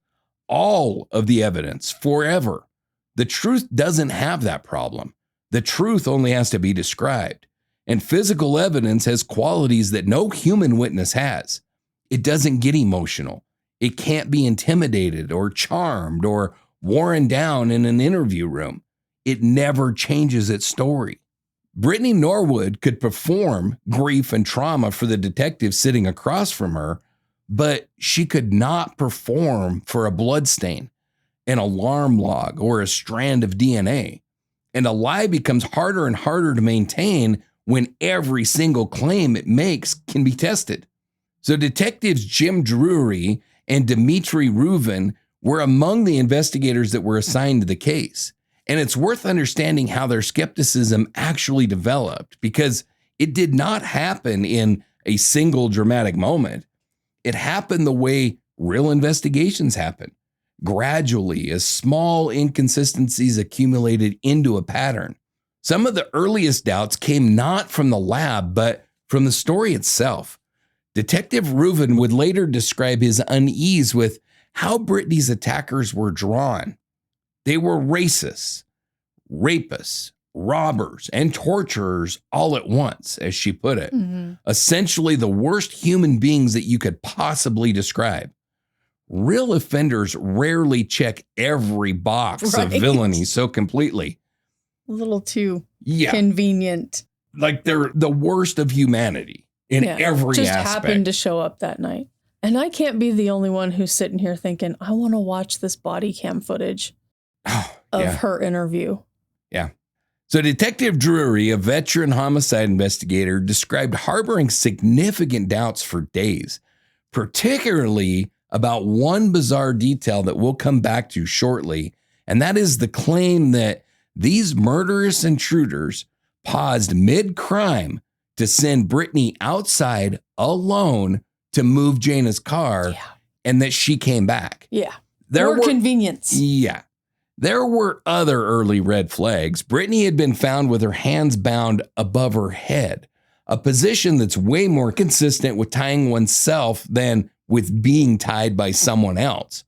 All of the evidence, forever. The truth doesn't have that problem. The truth only has to be described. And physical evidence has qualities that no human witness has. It doesn't get emotional. It can't be intimidated or charmed or worn down in an interview room. It never changes its story. Brittany Norwood could perform grief and trauma for the detective sitting across from her, but she could not perform for a bloodstain, an alarm log, or a strand of DNA. And a lie becomes harder and harder to maintain when every single claim it makes can be tested. So detectives Jim Drury and Dimitri Reuven were among the investigators that were assigned to the case. And it's worth understanding how their skepticism actually developed, because it did not happen in a single dramatic moment. It happened the way real investigations happen, gradually as small inconsistencies accumulated into a pattern. Some of the earliest doubts came not from the lab, but from the story itself. Detective Reuven would later describe his unease with how Brittany's attackers were drawn. They were racists, rapists, robbers, and torturers all at once, as she put it. Mm-hmm. Essentially the worst human beings that you could possibly describe. Real offenders rarely check every box of villainy so completely. A little too convenient. Like they're the worst of humanity in every just aspect. Just happened to show up that night. And I can't be the only one who's sitting here thinking, I want to watch this body cam footage of her interview. Yeah. So Detective Drury, a veteran homicide investigator, described harboring significant doubts for days, particularly about one bizarre detail that we'll come back to shortly, and that is the claim that these murderous intruders paused mid-crime to send Brittany outside alone to move Jayna's car, and that she came back. Yeah. Convenience. Yeah. There were other early red flags. Brittany had been found with her hands bound above her head, a position that's way more consistent with tying oneself than with being tied by someone else.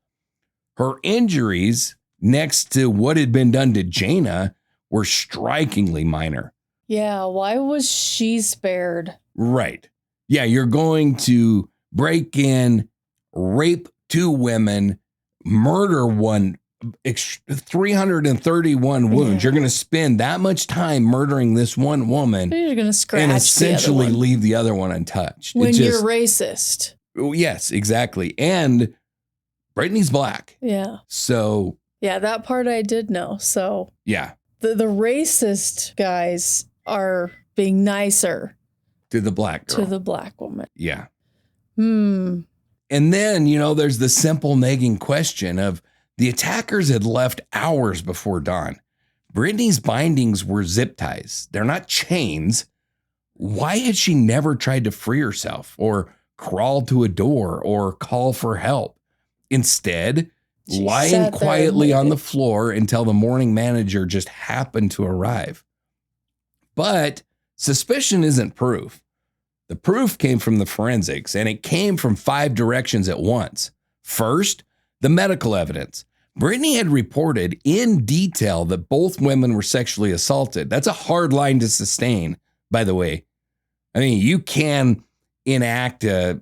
Her injuries, next to what had been done to Jayna, were strikingly minor. Yeah, why was she spared? Right. Yeah, you're going to break in, rape 2 women, murder one, 331 wounds. Yeah. You're going to spend that much time murdering this one woman. You're going to scratch and essentially the other one. leave the other one untouched. When you're racist. Yes, exactly. And Brittany's black. Yeah. So. Yeah, that part I did know. So. Yeah. The racist guys are being nicer. To the black girl. To the black woman. Yeah. And then, there's the simple nagging question of the attackers had left hours before dawn. Brittany's bindings were zip ties. They're not chains. Why had she never tried to free herself or crawl to a door or call for help? Instead, lying quietly on the floor until the morning manager just happened to arrive. But suspicion isn't proof. The proof came from the forensics, and it came from 5 directions at once. First, the medical evidence. Brittany had reported in detail that both women were sexually assaulted. That's a hard line to sustain, by the way. I mean, you can enact a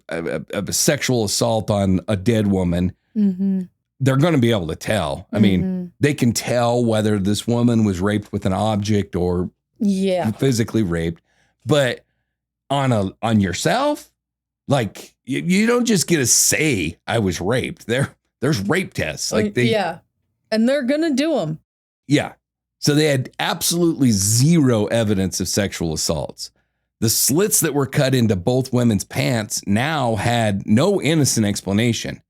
sexual assault on a dead woman. Mm-hmm. They're going to be able to tell. I mean, they can tell whether this woman was raped with an object or physically raped. But on yourself, like you don't just get to say I was raped. There's rape tests. And they're going to do them. Yeah. So they had absolutely zero evidence of sexual assaults. The slits that were cut into both women's pants now had no innocent explanation.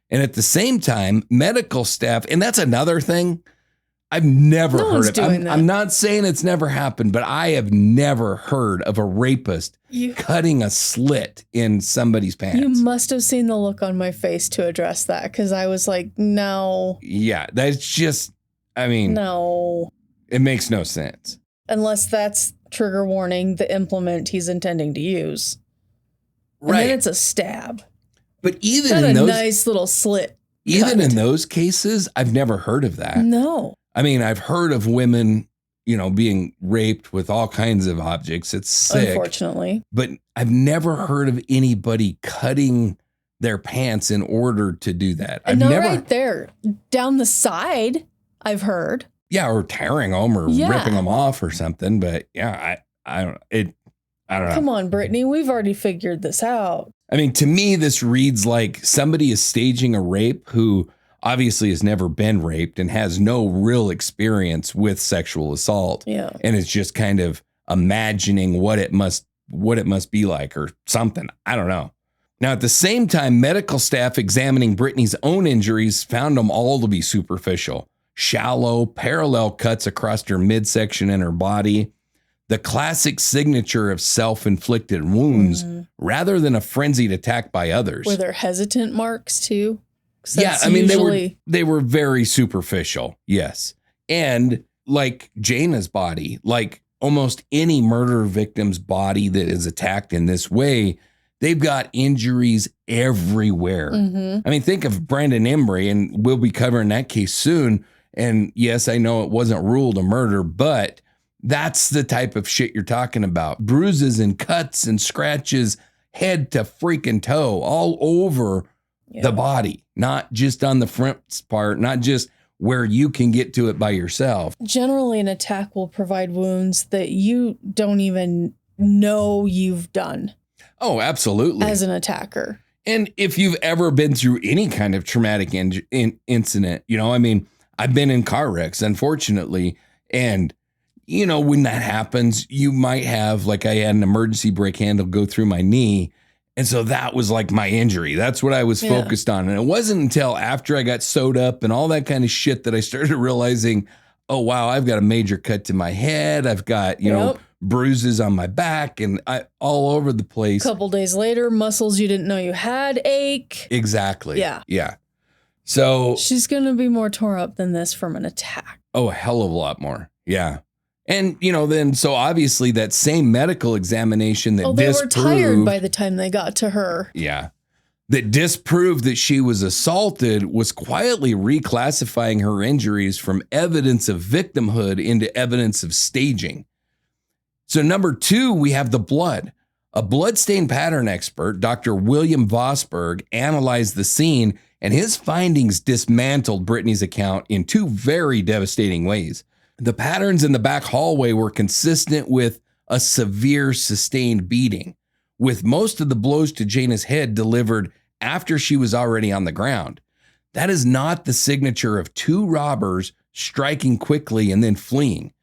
And at the same time, medical staff, and that's another thing I've never heard of. I'm not saying it's never happened, but I have never heard of a rapist cutting a slit in somebody's pants. You must have seen the look on my face to address that, because I was like, no. Yeah, that's just, no. It makes no sense. Unless that's trigger warning, the implement he's intending to use. Right. And then it's a stab. But even in those, nice little slit. Even in those cases, I've never heard of that. No. I've heard of women, being raped with all kinds of objects. It's sick. Unfortunately. But I've never heard of anybody cutting their pants in order to do that. Right there. Down the side, I've heard. Yeah, or tearing them or ripping them off or something. But I don't know. Come on, Brittany. We've already figured this out. To me, this reads like somebody is staging a rape who obviously has never been raped and has no real experience with sexual assault. Yeah. And it's just kind of imagining what it must be like or something. I don't know. Now, at the same time, medical staff examining Brittany's own injuries found them all to be superficial. Shallow, parallel cuts across her midsection and her body. The classic signature of self-inflicted wounds rather than a frenzied attack by others. Were there hesitant marks too? Yeah, they were very superficial. Yes. And like Jayna's body, like almost any murder victim's body that is attacked in this way, they've got injuries everywhere. Think of Brandon Embry, and we'll be covering that case soon. And yes, I know it wasn't ruled a murder, but that's the type of shit you're talking about. Bruises and cuts and scratches, head to freaking toe, all over the body, not just on the front part, not just where you can get to it by yourself. Generally, an attack will provide wounds that you don't even know you've done. Oh, absolutely. As an attacker. And if you've ever been through any kind of traumatic incident, I've been in car wrecks, unfortunately, and when that happens, you might have, like I had an emergency brake handle go through my knee. And so that was like my injury. That's what I was focused on. And it wasn't until after I got sewed up and all that kind of shit that I started realizing, oh, wow, I've got a major cut to my head. I've got, bruises on my back and all over the place. A couple days later, muscles you didn't know you had ache. Exactly. Yeah. So she's going to be more tore up than this from an attack. Oh, a hell of a lot more. Yeah. And, then so obviously that same medical examination that they disproved. were tired by the time they got to her. Yeah. That disproved that she was assaulted was quietly reclassifying her injuries from evidence of victimhood into evidence of staging. So number 2, we have the blood. A bloodstain pattern expert, Dr. William Vosberg, analyzed the scene, and his findings dismantled Brittany's account in 2 very devastating ways. The patterns in the back hallway were consistent with a severe sustained beating, with most of the blows to Jayna's head delivered after she was already on the ground. That is not the signature of 2 robbers striking quickly and then fleeing.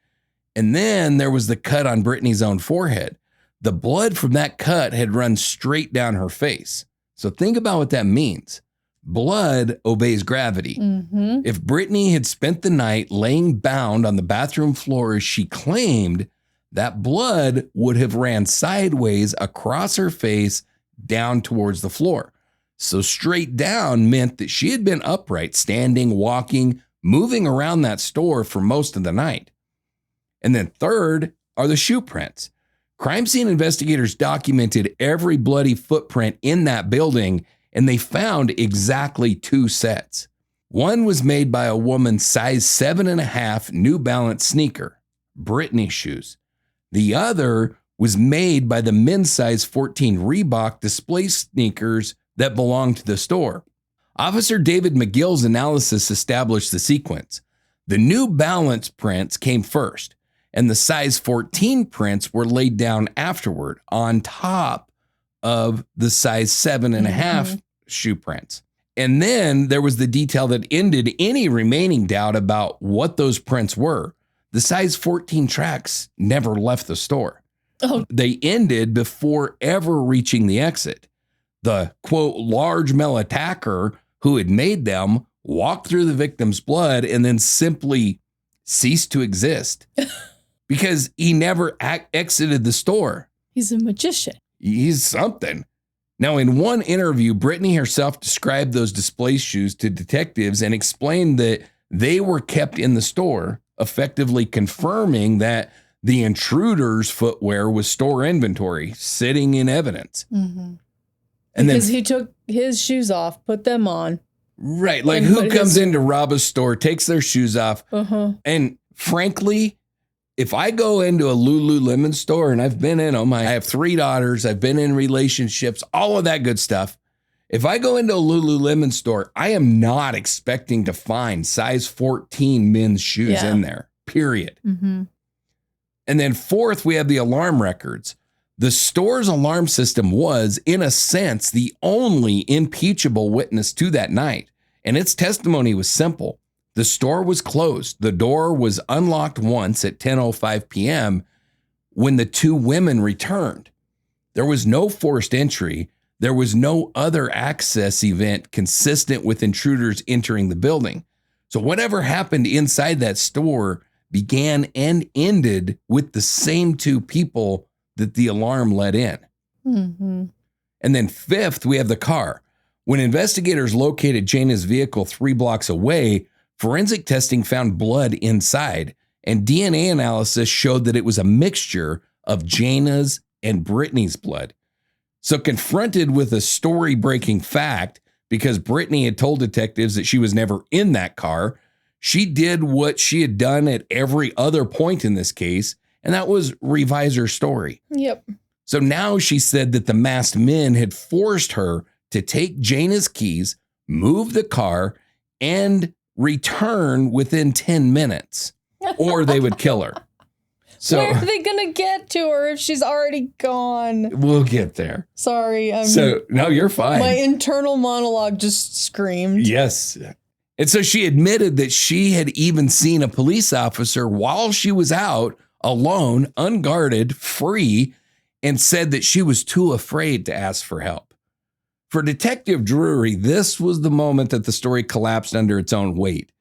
And then there was the cut on Brittany's own forehead. The blood from that cut had run straight down her face. So think about what that means. Blood obeys gravity. Mm-hmm. If Brittany had spent the night laying bound on the bathroom floor as she claimed, that blood would have ran sideways across her face down towards the floor. So straight down meant that she had been upright, standing, walking, moving around that store for most of the night. And then third are the shoe prints. Crime scene investigators documented every bloody footprint in that building, and they found exactly 2 sets. One was made by a woman's size 7.5 New Balance sneaker, Brittany shoes. The other was made by the men's size 14 Reebok display sneakers that belonged to the store. Officer David McGill's analysis established the sequence. The New Balance prints came first, and the size 14 prints were laid down afterward on top of the size 7.5 shoe prints. And then there was the detail that ended any remaining doubt about what those prints were. The size 14 tracks never left the store. Oh. They ended before ever reaching the exit. The, quote, large male attacker who had made them walked through the victim's blood and then simply ceased to exist because he never exited the store. He's a magician. He's something. Now, in one interview, Brittany herself described those display shoes to detectives and explained that they were kept in the store, effectively confirming that the intruder's footwear was store inventory, sitting in evidence. Mm-hmm. And because he took his shoes off, put them on. Right. Like who comes in to rob a store, takes their shoes off. Uh-huh. And frankly, if I go into a Lululemon store, and I've been in them, I have 3 daughters, I've been in relationships, all of that good stuff. If I go into a Lululemon store, I am not expecting to find size 14 men's shoes in there, period. Mm-hmm. And then fourth, we have the alarm records. The store's alarm system was, in a sense, the only impeachable witness to that night. And its testimony was simple. The store was closed. The door was unlocked once at 10:05 p.m. when the 2 women returned. There was no forced entry. There was no other access event consistent with intruders entering the building. So whatever happened inside that store began and ended with the same 2 people that the alarm let in. Mm-hmm. And then fifth, we have the car. When investigators located Jayna's vehicle 3 blocks away, forensic testing found blood inside, and DNA analysis showed that it was a mixture of Jayna's and Brittany's blood. So confronted with a story-breaking fact, because Brittany had told detectives that she was never in that car, she did what she had done at every other point in this case, and that was revise her story. Yep. So now she said that the masked men had forced her to take Jayna's keys, move the car, and return within 10 minutes, or they would kill her. So where are they going to get to her if she's already gone? We'll get there. Sorry. No, you're fine. My internal monologue just screamed. Yes. And so she admitted that she had even seen a police officer while she was out, alone, unguarded, free, and said that she was too afraid to ask for help. For Detective Drury, this was the moment that the story collapsed under its own weight.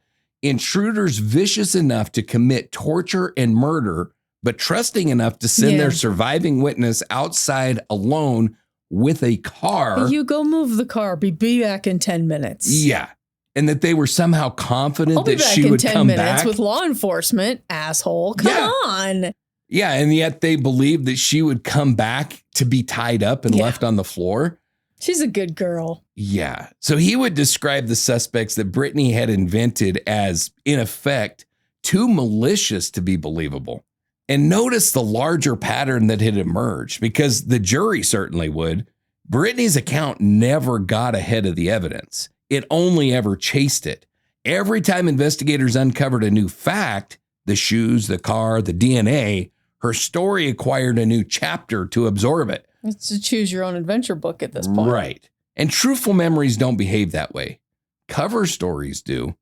Intruders vicious enough to commit torture and murder, but trusting enough to send their surviving witness outside alone with a car. You go move the car. Be back in 10 minutes. Yeah. and that they were somehow confident I'll be that back she in would 10 come minutes back with law enforcement, asshole. Come on. Yeah, and yet they believed that she would come back to be tied up and left on the floor. She's a good girl. Yeah. So he would describe the suspects that Brittany had invented as, in effect, too malicious to be believable. And notice the larger pattern that had emerged, because the jury certainly would. Brittany's account never got ahead of the evidence. It only ever chased it. Every time investigators uncovered a new fact, the shoes, the car, the DNA, her story acquired a new chapter to absorb it. It's a choose your own adventure book at this point. Right. And truthful memories don't behave that way. Cover stories do.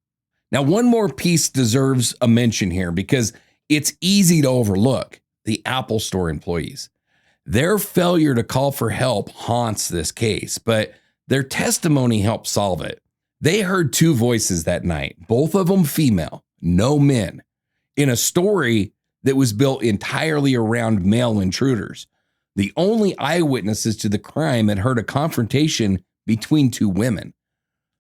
Now, one more piece deserves a mention here because it's easy to overlook: the Apple Store employees. Their failure to call for help haunts this case, but their testimony helped solve it. They heard two voices that night, both of them female, no men, in a story that was built entirely around male intruders. The only eyewitnesses to the crime had heard a confrontation between two women.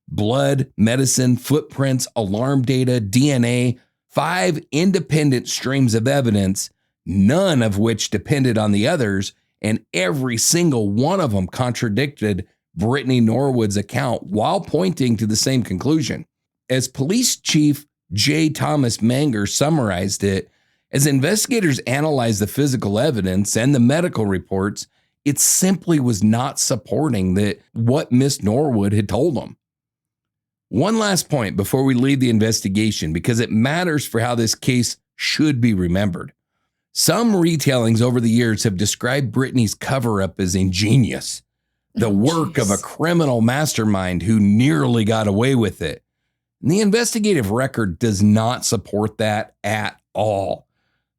Blood, medicine, footprints, alarm data, DNA, 5 independent streams of evidence, none of which depended on the others, and every single one of them contradicted Brittany Norwood's account while pointing to the same conclusion. As Police Chief J. Thomas Manger summarized it, as investigators analyzed the physical evidence and the medical reports, it simply was not supporting what Miss Norwood had told them. One last point before we leave the investigation, because it matters for how this case should be remembered. Some retellings over the years have described Brittany's cover-up as ingenious, the work of a criminal mastermind who nearly got away with it. And the investigative record does not support that at all.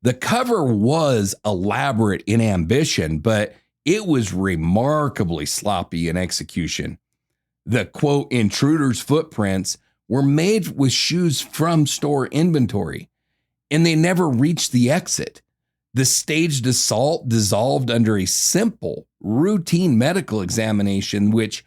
The cover was elaborate in ambition, but it was remarkably sloppy in execution. The, quote, intruder's footprints were made with shoes from store inventory, and they never reached the exit. The staged assault dissolved under a simple, routine medical examination, which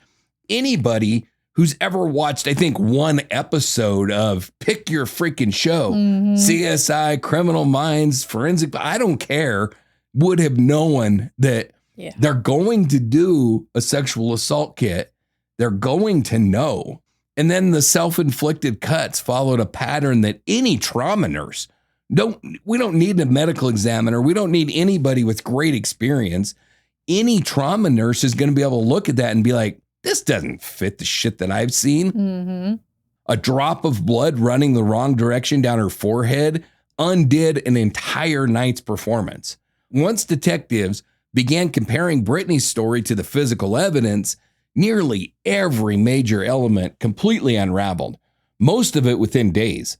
anybody who's ever watched, I think, one episode of Pick Your Freaking Show, CSI, Criminal Minds, Forensic, I don't care, would have known that they're going to do a sexual assault kit. They're going to know. And then the self-inflicted cuts followed a pattern that any trauma nurse, we don't need a medical examiner. We don't need anybody with great experience. Any trauma nurse is going to be able to look at that and be like, this doesn't fit the shit that I've seen. A drop of blood running the wrong direction down her forehead undid an entire night's performance. Once detectives began comparing Brittany's story to the physical evidence, nearly every major element completely unraveled, most of it within days.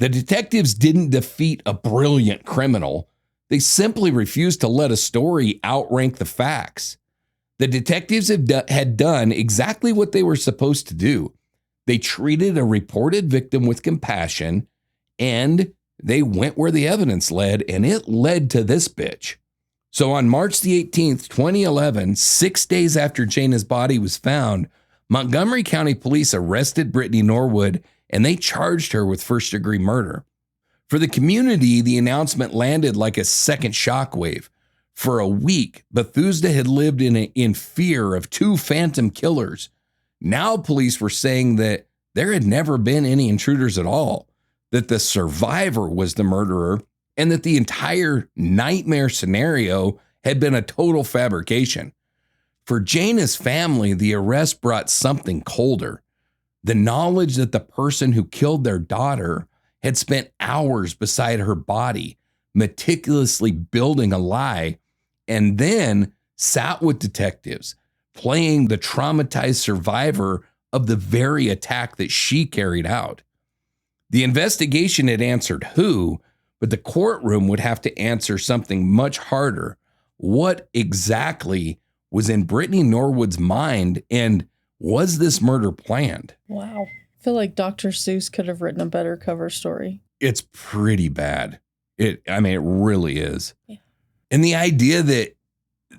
The detectives didn't defeat a brilliant criminal. They simply refused to let a story outrank the facts. The detectives had done exactly what they were supposed to do. They treated a reported victim with compassion, and they went where the evidence led, and it led to this bitch. So on March the 18th, 2011, 6 days after Jayna's body was found, Montgomery County Police arrested Brittany Norwood, and they charged her with first-degree murder. For the community, the announcement landed like a second shockwave. For a week, Bethesda had lived in fear of 2 phantom killers. Now police were saying that there had never been any intruders at all, that the survivor was the murderer, and that the entire nightmare scenario had been a total fabrication. For Jayna's family, the arrest brought something colder. The knowledge that the person who killed their daughter had spent hours beside her body, meticulously building a lie, and then sat with detectives, playing the traumatized survivor of the very attack that she carried out. The investigation had answered who, but the courtroom would have to answer something much harder. What exactly was in Brittany Norwood's mind, and was this murder planned? Wow. I feel like Dr. Seuss could have written a better cover story. It's pretty bad. It really is. Yeah. And the idea that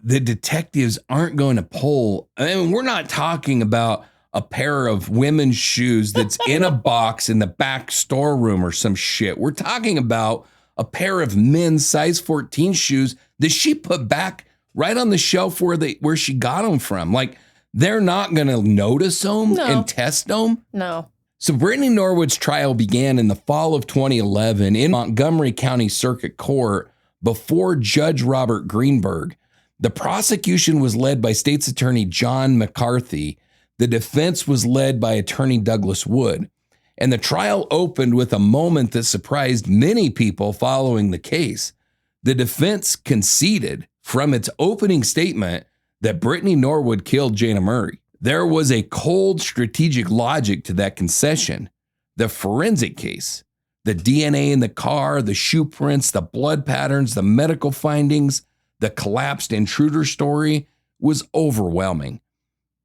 the detectives aren't going to pull, we're not talking about a pair of women's shoes that's in a box in the back storeroom or some shit. We're talking about a pair of men's size 14 shoes that she put back right on the shelf where she got them from. Like, they're not going to notice them and test them. No. So Brittany Norwood's trial began in the fall of 2011 in Montgomery County Circuit Court before Judge Robert Greenberg. The prosecution was led by State's Attorney John McCarthy. The defense was led by Attorney Douglas Wood. And the trial opened with a moment that surprised many people following the case. The defense conceded from its opening statement that Brittany Norwood killed Jayna Murray. There was a cold strategic logic to that concession. The forensic case, the DNA in the car, the shoe prints, the blood patterns, the medical findings, the collapsed intruder story was overwhelming.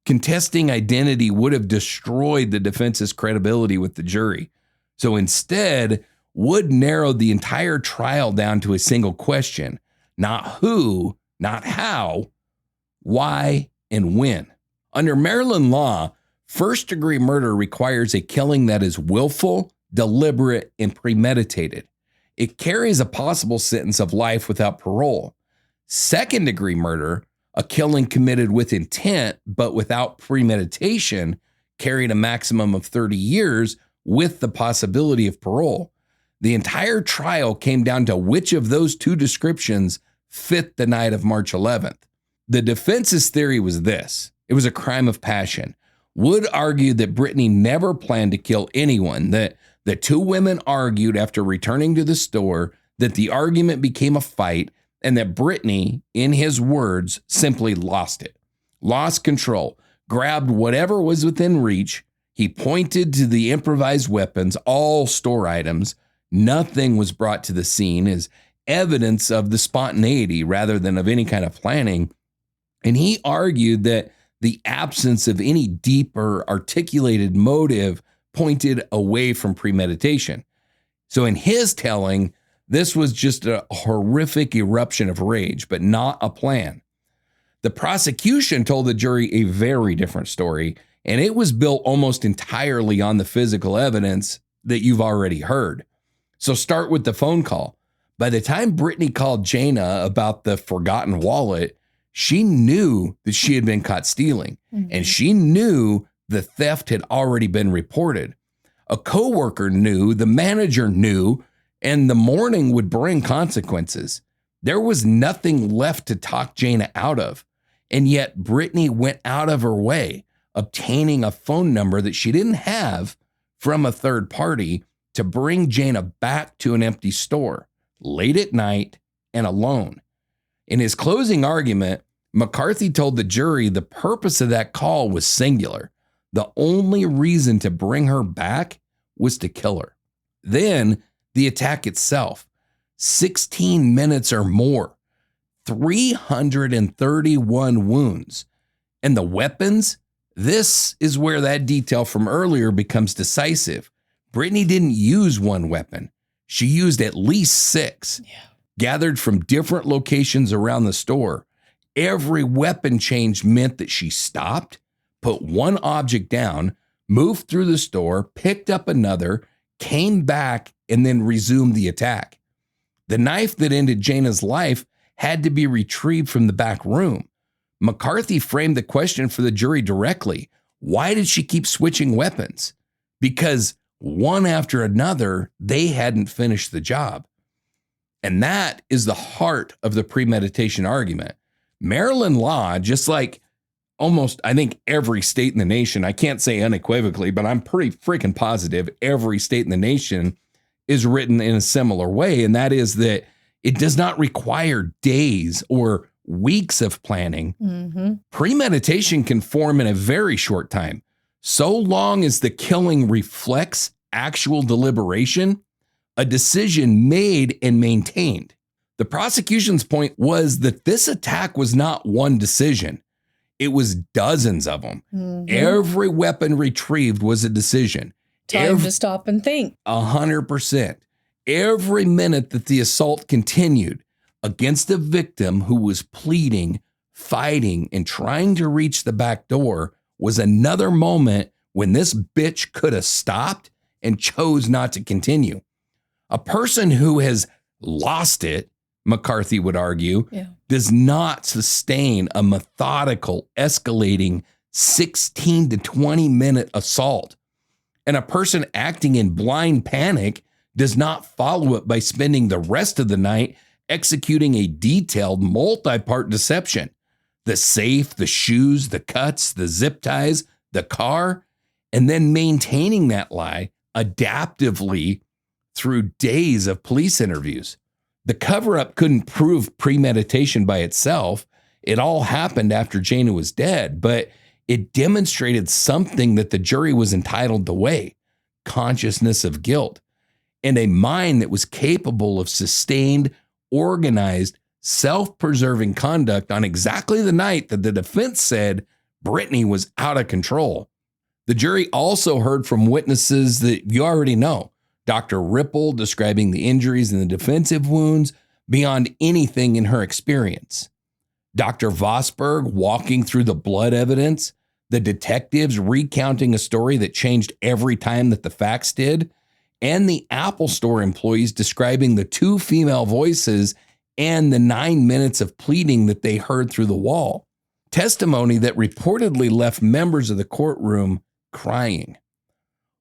Contesting identity would have destroyed the defense's credibility with the jury. So instead, Wood narrowed the entire trial down to a single question: not who, not how, why, and when. Under Maryland law, first-degree murder requires a killing that is willful, deliberate, and premeditated. It carries a possible sentence of life without parole. Second-degree murder, a killing committed with intent but without premeditation, carried a maximum of 30 years with the possibility of parole. The entire trial came down to which of those two descriptions fit the night of March 11th. The defense's theory was this: it was a crime of passion. Wood argued that Brittany never planned to kill anyone, that the two women argued after returning to the store, that the argument became a fight, and that Brittany, in his words, simply lost it, lost control, grabbed whatever was within reach. He pointed to the improvised weapons, all store items. Nothing was brought to the scene as evidence of the spontaneity rather than of any kind of planning. And he argued that the absence of any deeper articulated motive pointed away from premeditation. So in his telling, this was just a horrific eruption of rage, but not a plan. The prosecution told the jury a very different story, and it was built almost entirely on the physical evidence that you've already heard. So start with the phone call. By the time Brittany called Jayna about the forgotten wallet, she knew that she had been caught stealing, and she knew the theft had already been reported. A coworker knew, the manager knew, and the morning would bring consequences. There was nothing left to talk Jayna out of, and yet Brittany went out of her way, obtaining a phone number that she didn't have from a third party to bring Jayna back to an empty store, late at night and alone. In his closing argument, McCarthy told the jury the purpose of that call was singular. The only reason to bring her back was to kill her. Then the attack itself, 16 minutes or more, 331 wounds. And the weapons, this is where that detail from earlier becomes decisive. Brittany didn't use one weapon. She used at least 6, gathered from different locations around the store. Every weapon change meant that she stopped, put one object down, moved through the store, picked up another, came back, and then resumed the attack. The knife that ended Jayna's life had to be retrieved from the back room. McCarthy framed the question for the jury directly. Why did she keep switching weapons? Because one after another, they hadn't finished the job. And that is the heart of the premeditation argument. Maryland law, just like almost, I think, every state in the nation, I can't say unequivocally, but I'm pretty freaking positive every state in the nation is written in a similar way. And that is that it does not require days or weeks of planning. Premeditation can form in a very short time. So long as the killing reflects actual deliberation, a decision made and maintained. The prosecution's point was that this attack was not one decision. It was dozens of them. Every weapon retrieved was a decision. Time to stop and think. 100%. Every minute that the assault continued against a victim who was pleading, fighting, and trying to reach the back door was another moment when this bitch could have stopped and chose not to continue. A person who has lost it, McCarthy would argue, does not sustain a methodical, escalating 16 to 20 minute assault. And a person acting in blind panic does not follow it by spending the rest of the night executing a detailed multi-part deception. The safe, the shoes, the cuts, the zip ties, the car, and then maintaining that lie adaptively through days of police interviews. The cover-up couldn't prove premeditation by itself. It all happened after Jayna was dead, but it demonstrated something that the jury was entitled to weigh: consciousness of guilt, and a mind that was capable of sustained, organized, self-preserving conduct on exactly the night that the defense said Brittany was out of control. The jury also heard from witnesses that you already know. Dr. Ripple describing the injuries and the defensive wounds beyond anything in her experience. Dr. Vosberg walking through the blood evidence, the detectives recounting a story that changed every time that the facts did, and the Apple Store employees describing the 2 female voices and the 9 minutes of pleading that they heard through the wall. Testimony that reportedly left members of the courtroom crying.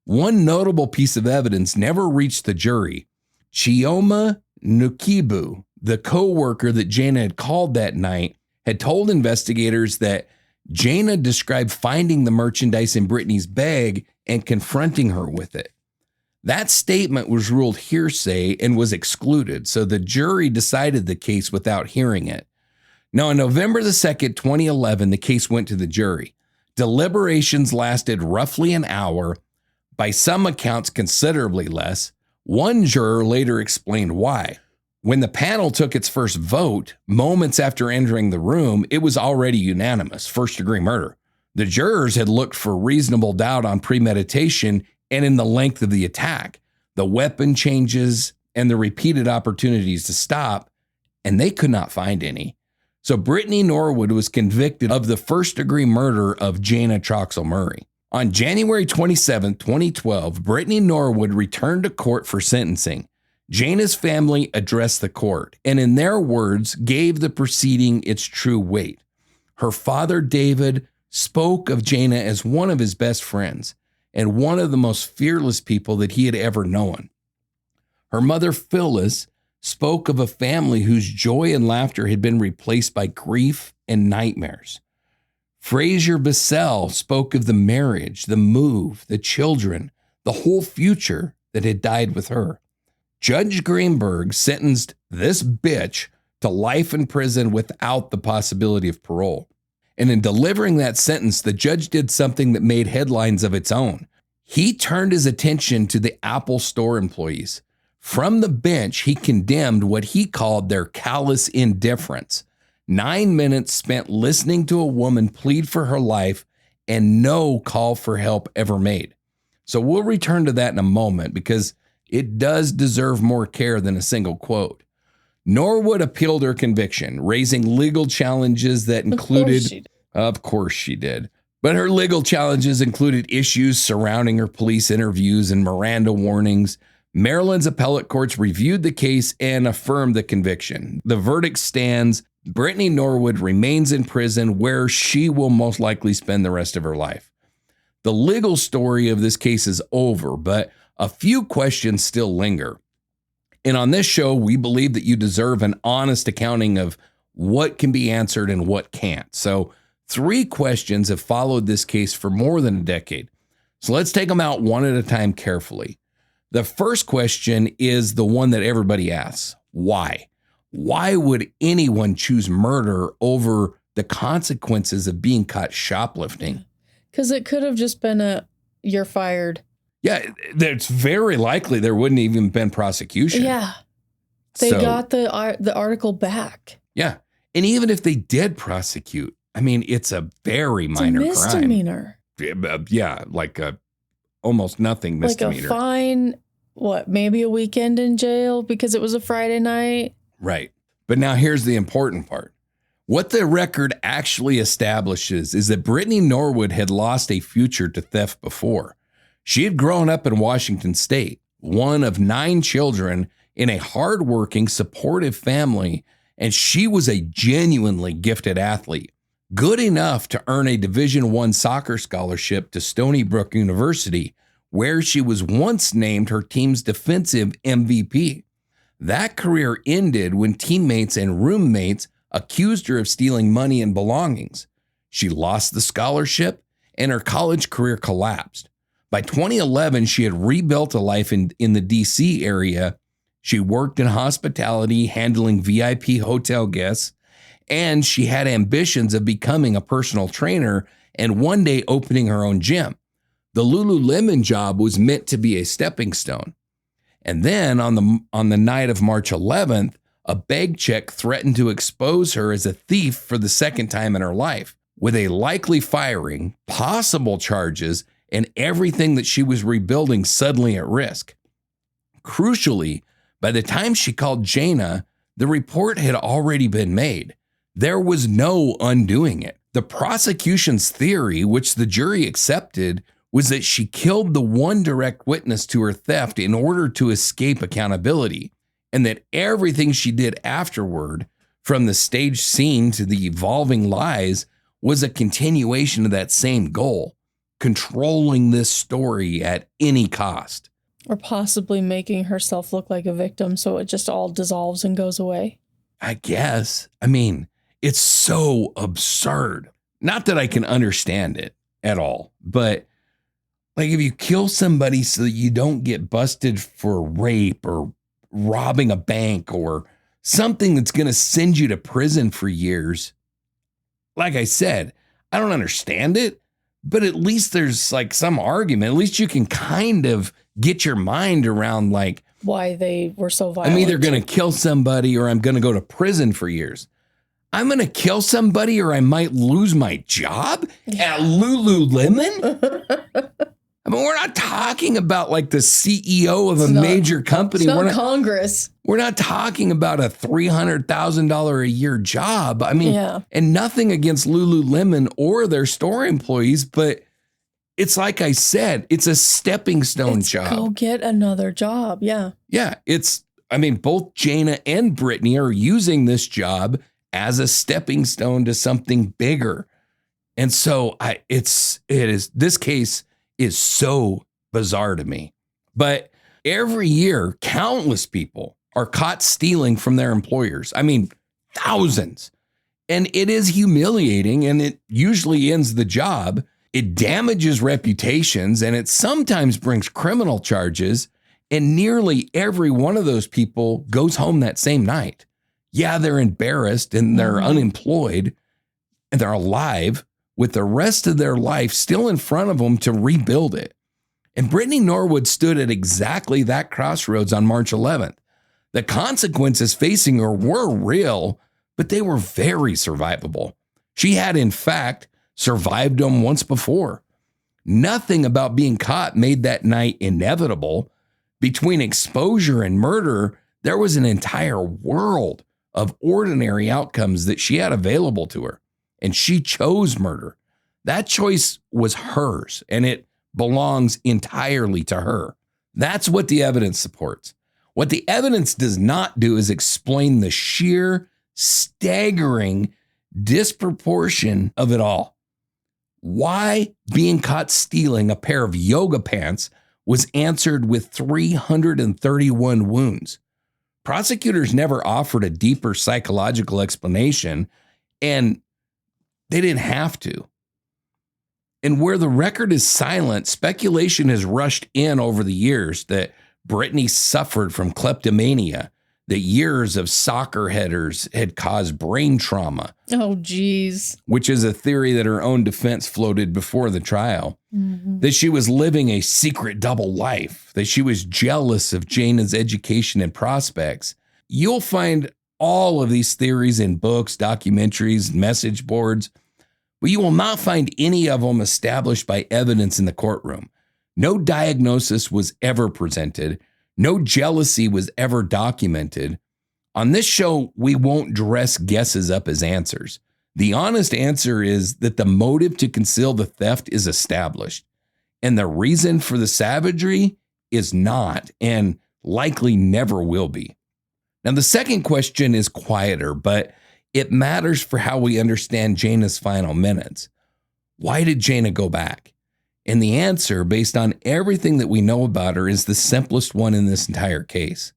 One notable piece of evidence never reached the jury. Chioma Nukibu, the co-worker that Jayna had called that night, had told investigators that Jayna described finding the merchandise in Brittany's bag and confronting her with it. That statement was ruled hearsay and was excluded, so the jury decided the case without hearing it. Now, on November the 2nd, 2011, the case went to the jury. Deliberations lasted roughly an hour, by some accounts considerably less. One juror later explained why. When the panel took its first vote, moments after entering the room, it was already unanimous, first-degree murder. The jurors had looked for reasonable doubt on premeditation and in the length of the attack, the weapon changes, and the repeated opportunities to stop, and they could not find any. So Brittany Norwood was convicted of the first-degree murder of Jayna Troxel Murray. On January 27, 2012, Brittany Norwood returned to court for sentencing. Jayna's family addressed the court, and in their words, gave the proceeding its true weight. Her father, David, spoke of Jayna as one of his best friends and one of the most fearless people that he had ever known. Her mother, Phyllis, spoke of a family whose joy and laughter had been replaced by grief and nightmares. Fraser Bissell spoke of the marriage, the move, the children, the whole future that had died with her. Judge Greenberg sentenced this bitch to life in prison without the possibility of parole. And in delivering that sentence, the judge did something that made headlines of its own. He turned his attention to the Apple Store employees. From the bench, he condemned what he called their callous indifference. 9 minutes spent listening to a woman plead for her life and no call for help ever made. So we'll return to that in a moment because it does deserve more care than a single quote. Norwood appealed her conviction, raising legal challenges that included... Of course she did. But her legal challenges included issues surrounding her police interviews and Miranda warnings. Maryland's appellate courts reviewed the case and affirmed the conviction. The verdict stands. Brittany Norwood remains in prison where she will most likely spend the rest of her life. The legal story of this case is over, but a few questions still linger. And on this show, we believe that you deserve an honest accounting of what can be answered and what can't. So 3 questions have followed this case for more than a decade. So let's take them out one at a time carefully. The first question is the one that everybody asks. Why? Why would anyone choose murder over the consequences of being caught shoplifting? Because it could have just been you're fired. Yeah, it's very likely there wouldn't even been prosecution. Yeah. They got the article back. Yeah. And even if they did prosecute, I mean, it's a very minor crime. It's a misdemeanor. Yeah, like a almost nothing misdemeanor. Like a fine, maybe a weekend in jail because it was a Friday night? Right. But now here's the important part. What the record actually establishes is that Brittany Norwood had lost a future to theft before. She had grown up in Washington State, one of 9 children in a hardworking, supportive family, and she was a genuinely gifted athlete, good enough to earn a Division I soccer scholarship to Stony Brook University, where she was once named her team's defensive MVP. That career ended when teammates and roommates accused her of stealing money and belongings. She lost the scholarship and her college career collapsed. By 2011, she had rebuilt a life in the DC area. She worked in hospitality, handling VIP hotel guests, and she had ambitions of becoming a personal trainer and one day opening her own gym. The Lululemon job was meant to be a stepping stone. And then on the night of March 11th, a bag check threatened to expose her as a thief for the second time in her life, with a likely firing, possible charges, and everything that she was rebuilding suddenly at risk. Crucially, by the time she called Jayna, the report had already been made. There was no undoing it. The prosecution's theory, which the jury accepted, was that she killed the one direct witness to her theft in order to escape accountability, and that everything she did afterward, from the stage scene to the evolving lies, was a continuation of that same goal, controlling this story at any cost. Or possibly making herself look like a victim so it just all dissolves and goes away. I guess. I mean, it's so absurd. Not that I can understand it at all, but like if you kill somebody so that you don't get busted for rape or robbing a bank or something that's going to send you to prison for years, like I said, I don't understand it, but at least there's like some argument. At least you can kind of get your mind around like why they were so violent. I'm either going to kill somebody or I'm going to go to prison for years. I'm going to kill somebody or I might lose my job at Lululemon. I mean, we're not talking about like the CEO of a major company. It's not Congress. We're not talking about a $300,000 a year job. I mean, and nothing against Lululemon or their store employees, but it's like I said, it's a stepping stone job. Go get another job. Yeah. Yeah. I mean, both Jayna and Brittany are using this job as a stepping stone to something bigger. And so this case is so bizarre to me. But every year, countless people are caught stealing from their employers. I mean, thousands. And it is humiliating, and it usually ends the job. It damages reputations, and it sometimes brings criminal charges. And nearly every one of those people goes home that same night. Yeah, they're embarrassed and they're unemployed and they're alive with the rest of their life still in front of them to rebuild it. And Brittany Norwood stood at exactly that crossroads on March 11th. The consequences facing her were real, but they were very survivable. She had, in fact, survived them once before. Nothing about being caught made that night inevitable. Between exposure and murder, there was an entire world of ordinary outcomes that she had available to her. And she chose murder. That choice was hers, and it belongs entirely to her. That's what the evidence supports. What the evidence does not do is explain the sheer, staggering disproportion of it all. Why being caught stealing a pair of yoga pants was answered with 331 wounds. Prosecutors never offered a deeper psychological explanation, and they didn't have to. And where the record is silent, speculation has rushed in over the years that Brittany suffered from kleptomania, that years of soccer headers had caused brain trauma. Oh, geez. Which is a theory that her own defense floated before the trial. Mm-hmm. That she was living a secret double life, that she was jealous of Jayna's education and prospects. You'll find all of these theories in books, documentaries, message boards, but you will not find any of them established by evidence in the courtroom. No diagnosis was ever presented. No jealousy was ever documented. On this show, we won't dress guesses up as answers. The honest answer is that the motive to conceal the theft is established, and the reason for the savagery is not, and likely never will be. Now, the second question is quieter, but it matters for how we understand Jayna's final minutes. Why did Jayna go back? And the answer, based on everything that we know about her, is the simplest one in this entire case.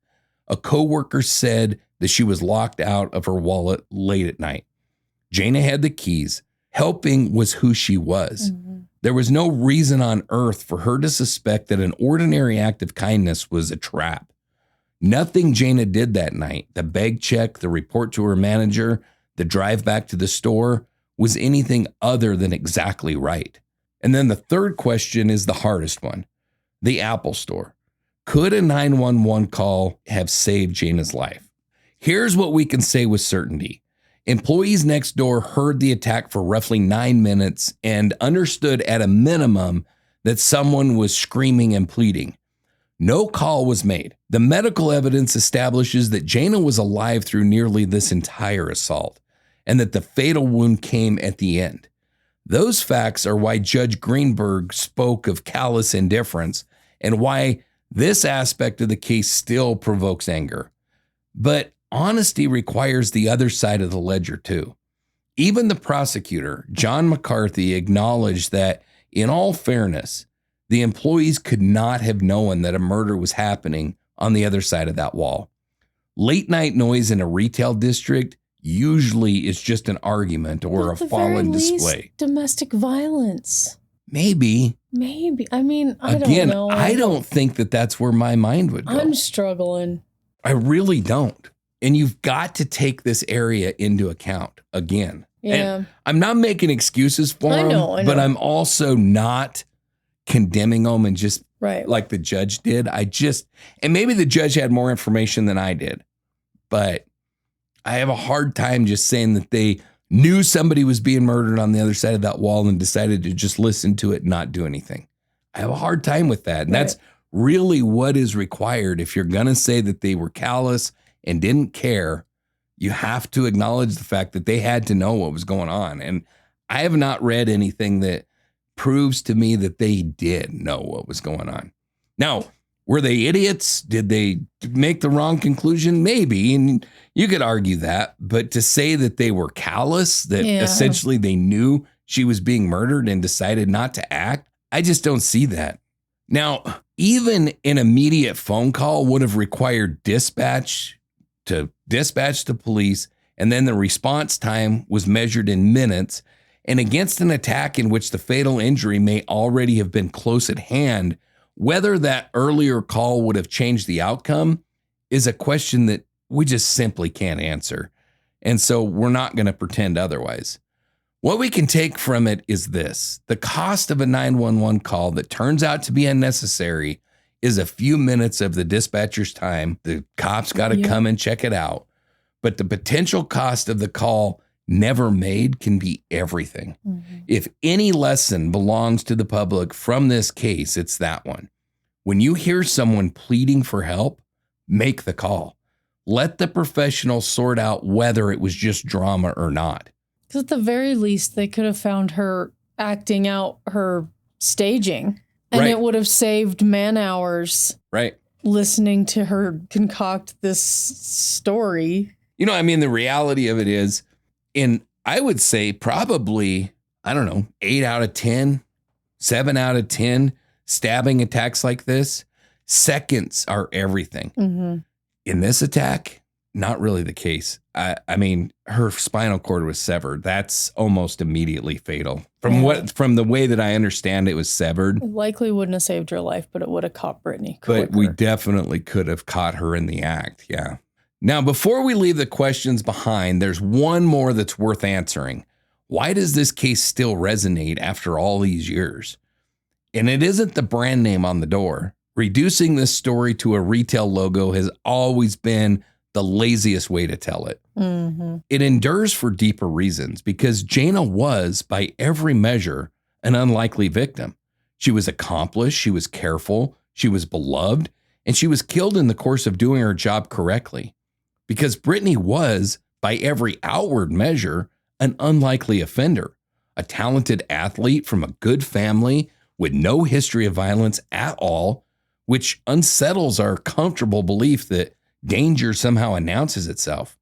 A coworker said that she was locked out of her wallet late at night. Jayna had the keys. Helping was who she was. Mm-hmm. There was no reason on earth for her to suspect that an ordinary act of kindness was a trap. Nothing Jayna did that night, the bag check, the report to her manager, the drive back to the store, was anything other than exactly right. And then the third question is the hardest one. The Apple Store. Could a 911 call have saved Jayna's life? Here's what we can say with certainty. Employees next door heard the attack for roughly 9 minutes and understood at a minimum that someone was screaming and pleading. No call was made. The medical evidence establishes that Jayna was alive through nearly this entire assault, and that the fatal wound came at the end. Those facts are why Judge Greenberg spoke of callous indifference and why this aspect of the case still provokes anger. But honesty requires the other side of the ledger too. Even the prosecutor, John McCarthy, acknowledged that, in all fairness, the employees could not have known that a murder was happening on the other side of that wall. Late night noise in a retail district usually is just an argument or a fallen display. Domestic violence. Maybe. I mean, I don't know. I don't think that that's where my mind would go. I'm struggling. I really don't. And you've got to take this area into account again. Yeah. And I'm not making excuses for them, but I'm also not condemning them and just like the judge did. And maybe the judge had more information than I did, but I have a hard time just saying that they knew somebody was being murdered on the other side of that wall and decided to just listen to it and not do anything. I have a hard time with that. And that's really what is required. If you're going to say that they were callous and didn't care, you have to acknowledge the fact that they had to know what was going on. And I have not read anything that proves to me that they did know what was going on. Now, were they idiots? Did they make the wrong conclusion? Maybe. And you could argue that. But to say that they were callous, that essentially they knew she was being murdered and decided not to act, I just don't see that. Now, even an immediate phone call would have required dispatch to police, and then the response time was measured in minutes. And against an attack in which the fatal injury may already have been close at hand, whether that earlier call would have changed the outcome is a question that we just simply can't answer. And so we're not going to pretend otherwise. What we can take from it is this: the cost of a 911 call that turns out to be unnecessary is a few minutes of the dispatcher's time. The cops got to come and check it out. But the potential cost of the call never made can be everything. Mm-hmm. If any lesson belongs to the public from this case, it's that one. When you hear someone pleading for help, make the call. Let the professionals sort out whether it was just drama or not. Because at the very least, they could have found her acting out her staging, and it would have saved man hours listening to her concoct this story. You know, I mean, the reality of it is, I would say probably, 8 out of 10, 7 out of 10 stabbing attacks like this, seconds are everything. Mm-hmm. In this attack, not really the case. I mean, her spinal cord was severed. That's almost immediately fatal. From the way that I understand it was severed. It likely wouldn't have saved her life, but it would have caught Brittany quicker. But we definitely could have caught her in the act, yeah. Now, before we leave the questions behind, there's one more that's worth answering. Why does this case still resonate after all these years? And it isn't the brand name on the door. Reducing this story to a retail logo has always been the laziest way to tell it. Mm-hmm. It endures for deeper reasons because Jayna was, by every measure, an unlikely victim. She was accomplished, she was careful, she was beloved, and she was killed in the course of doing her job correctly. because Brittany was, by every outward measure, an unlikely offender, a talented athlete from a good family with no history of violence at all, which unsettles our comfortable belief that danger somehow announces itself,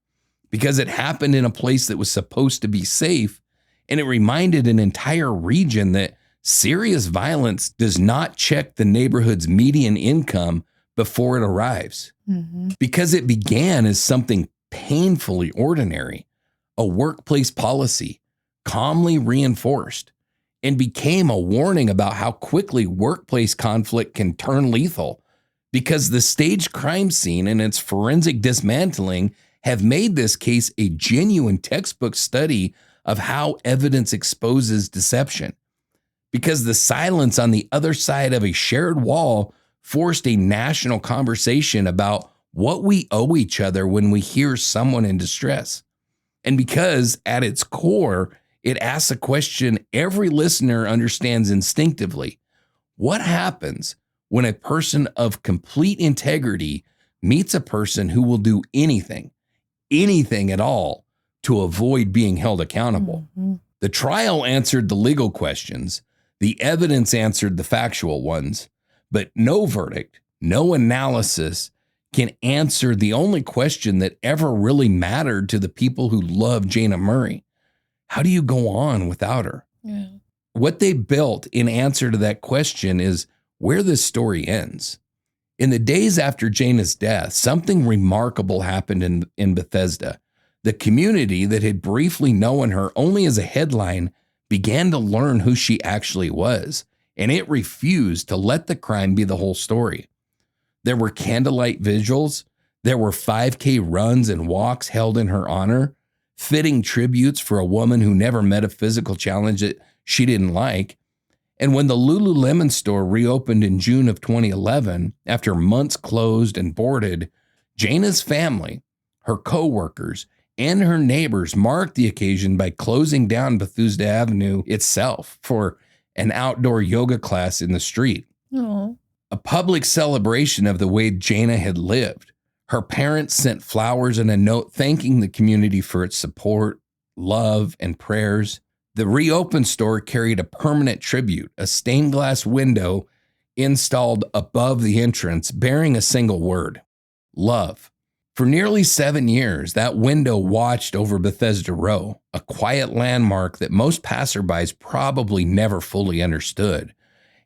because it happened in a place that was supposed to be safe, and it reminded an entire region that serious violence does not check the neighborhood's median income before it arrives. Because it began as something painfully ordinary, a workplace policy, calmly reinforced, and became a warning about how quickly workplace conflict can turn lethal, because the staged crime scene and its forensic dismantling have made this case a genuine textbook study of how evidence exposes deception. Because the silence on the other side of a shared wall forced a national conversation about what we owe each other when we hear someone in distress. And because at its core, it asks a question every listener understands instinctively. What happens when a person of complete integrity meets a person who will do anything at all to avoid being held accountable? The trial answered the legal questions. The evidence answered the factual ones. But no verdict, no analysis can answer the only question that ever really mattered to the people who loved Jayna Murray. How do you go on without her? Yeah. What they built in answer to that question is where this story ends. In the days after Jayna's death, something remarkable happened in Bethesda. The community that had briefly known her only as a headline began to learn who she actually was, and it refused to let the crime be the whole story. There were candlelight vigils. There were 5K runs and walks held in her honor, fitting tributes for a woman who never met a physical challenge that she didn't like. And when the Lululemon store reopened in June of 2011, after months closed and boarded, Jayna's family, her co-workers, and her neighbors marked the occasion by closing down Bethesda Avenue itself for an outdoor yoga class in the street. Aww. A public celebration of the way Jayna had lived. Her parents sent flowers and a note thanking the community for its support, love, and prayers. The reopened store carried a permanent tribute, a stained glass window installed above the entrance bearing a single word: love. For nearly 7 years, that window watched over Bethesda Row, a quiet landmark that most passerbys probably never fully understood,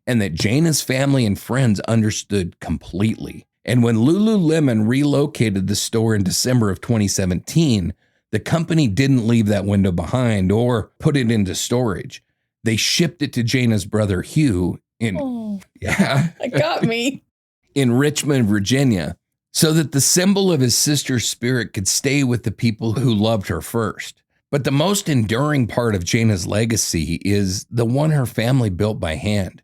and that Jayna's family and friends understood completely. And when Lululemon relocated the store in December of 2017, the company didn't leave that window behind or put it into storage. They shipped it to Jayna's brother Hugh That got me. in Richmond, Virginia, so that the symbol of his sister's spirit could stay with the people who loved her first. But the most enduring part of Jayna's legacy is the one her family built by hand,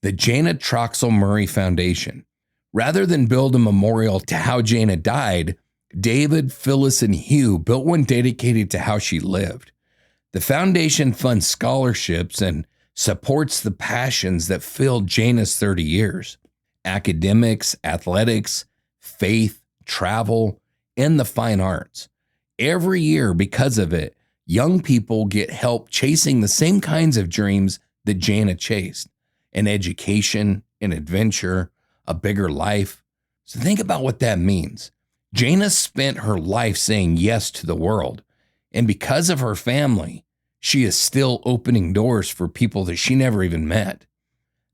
the Jayna Troxel Murray Foundation. Rather than build a memorial to how Jayna died, David, Phyllis, and Hugh built one dedicated to how she lived. The foundation funds scholarships and supports the passions that filled Jayna's 30 years: academics, athletics, faith, travel, and the fine arts. Every year, because of it, young people get help chasing the same kinds of dreams that Jayna chased: an education, an adventure, a bigger life. So think about what that means. Jayna spent her life saying yes to the world, and because of her family, she is still opening doors for people that she never even met.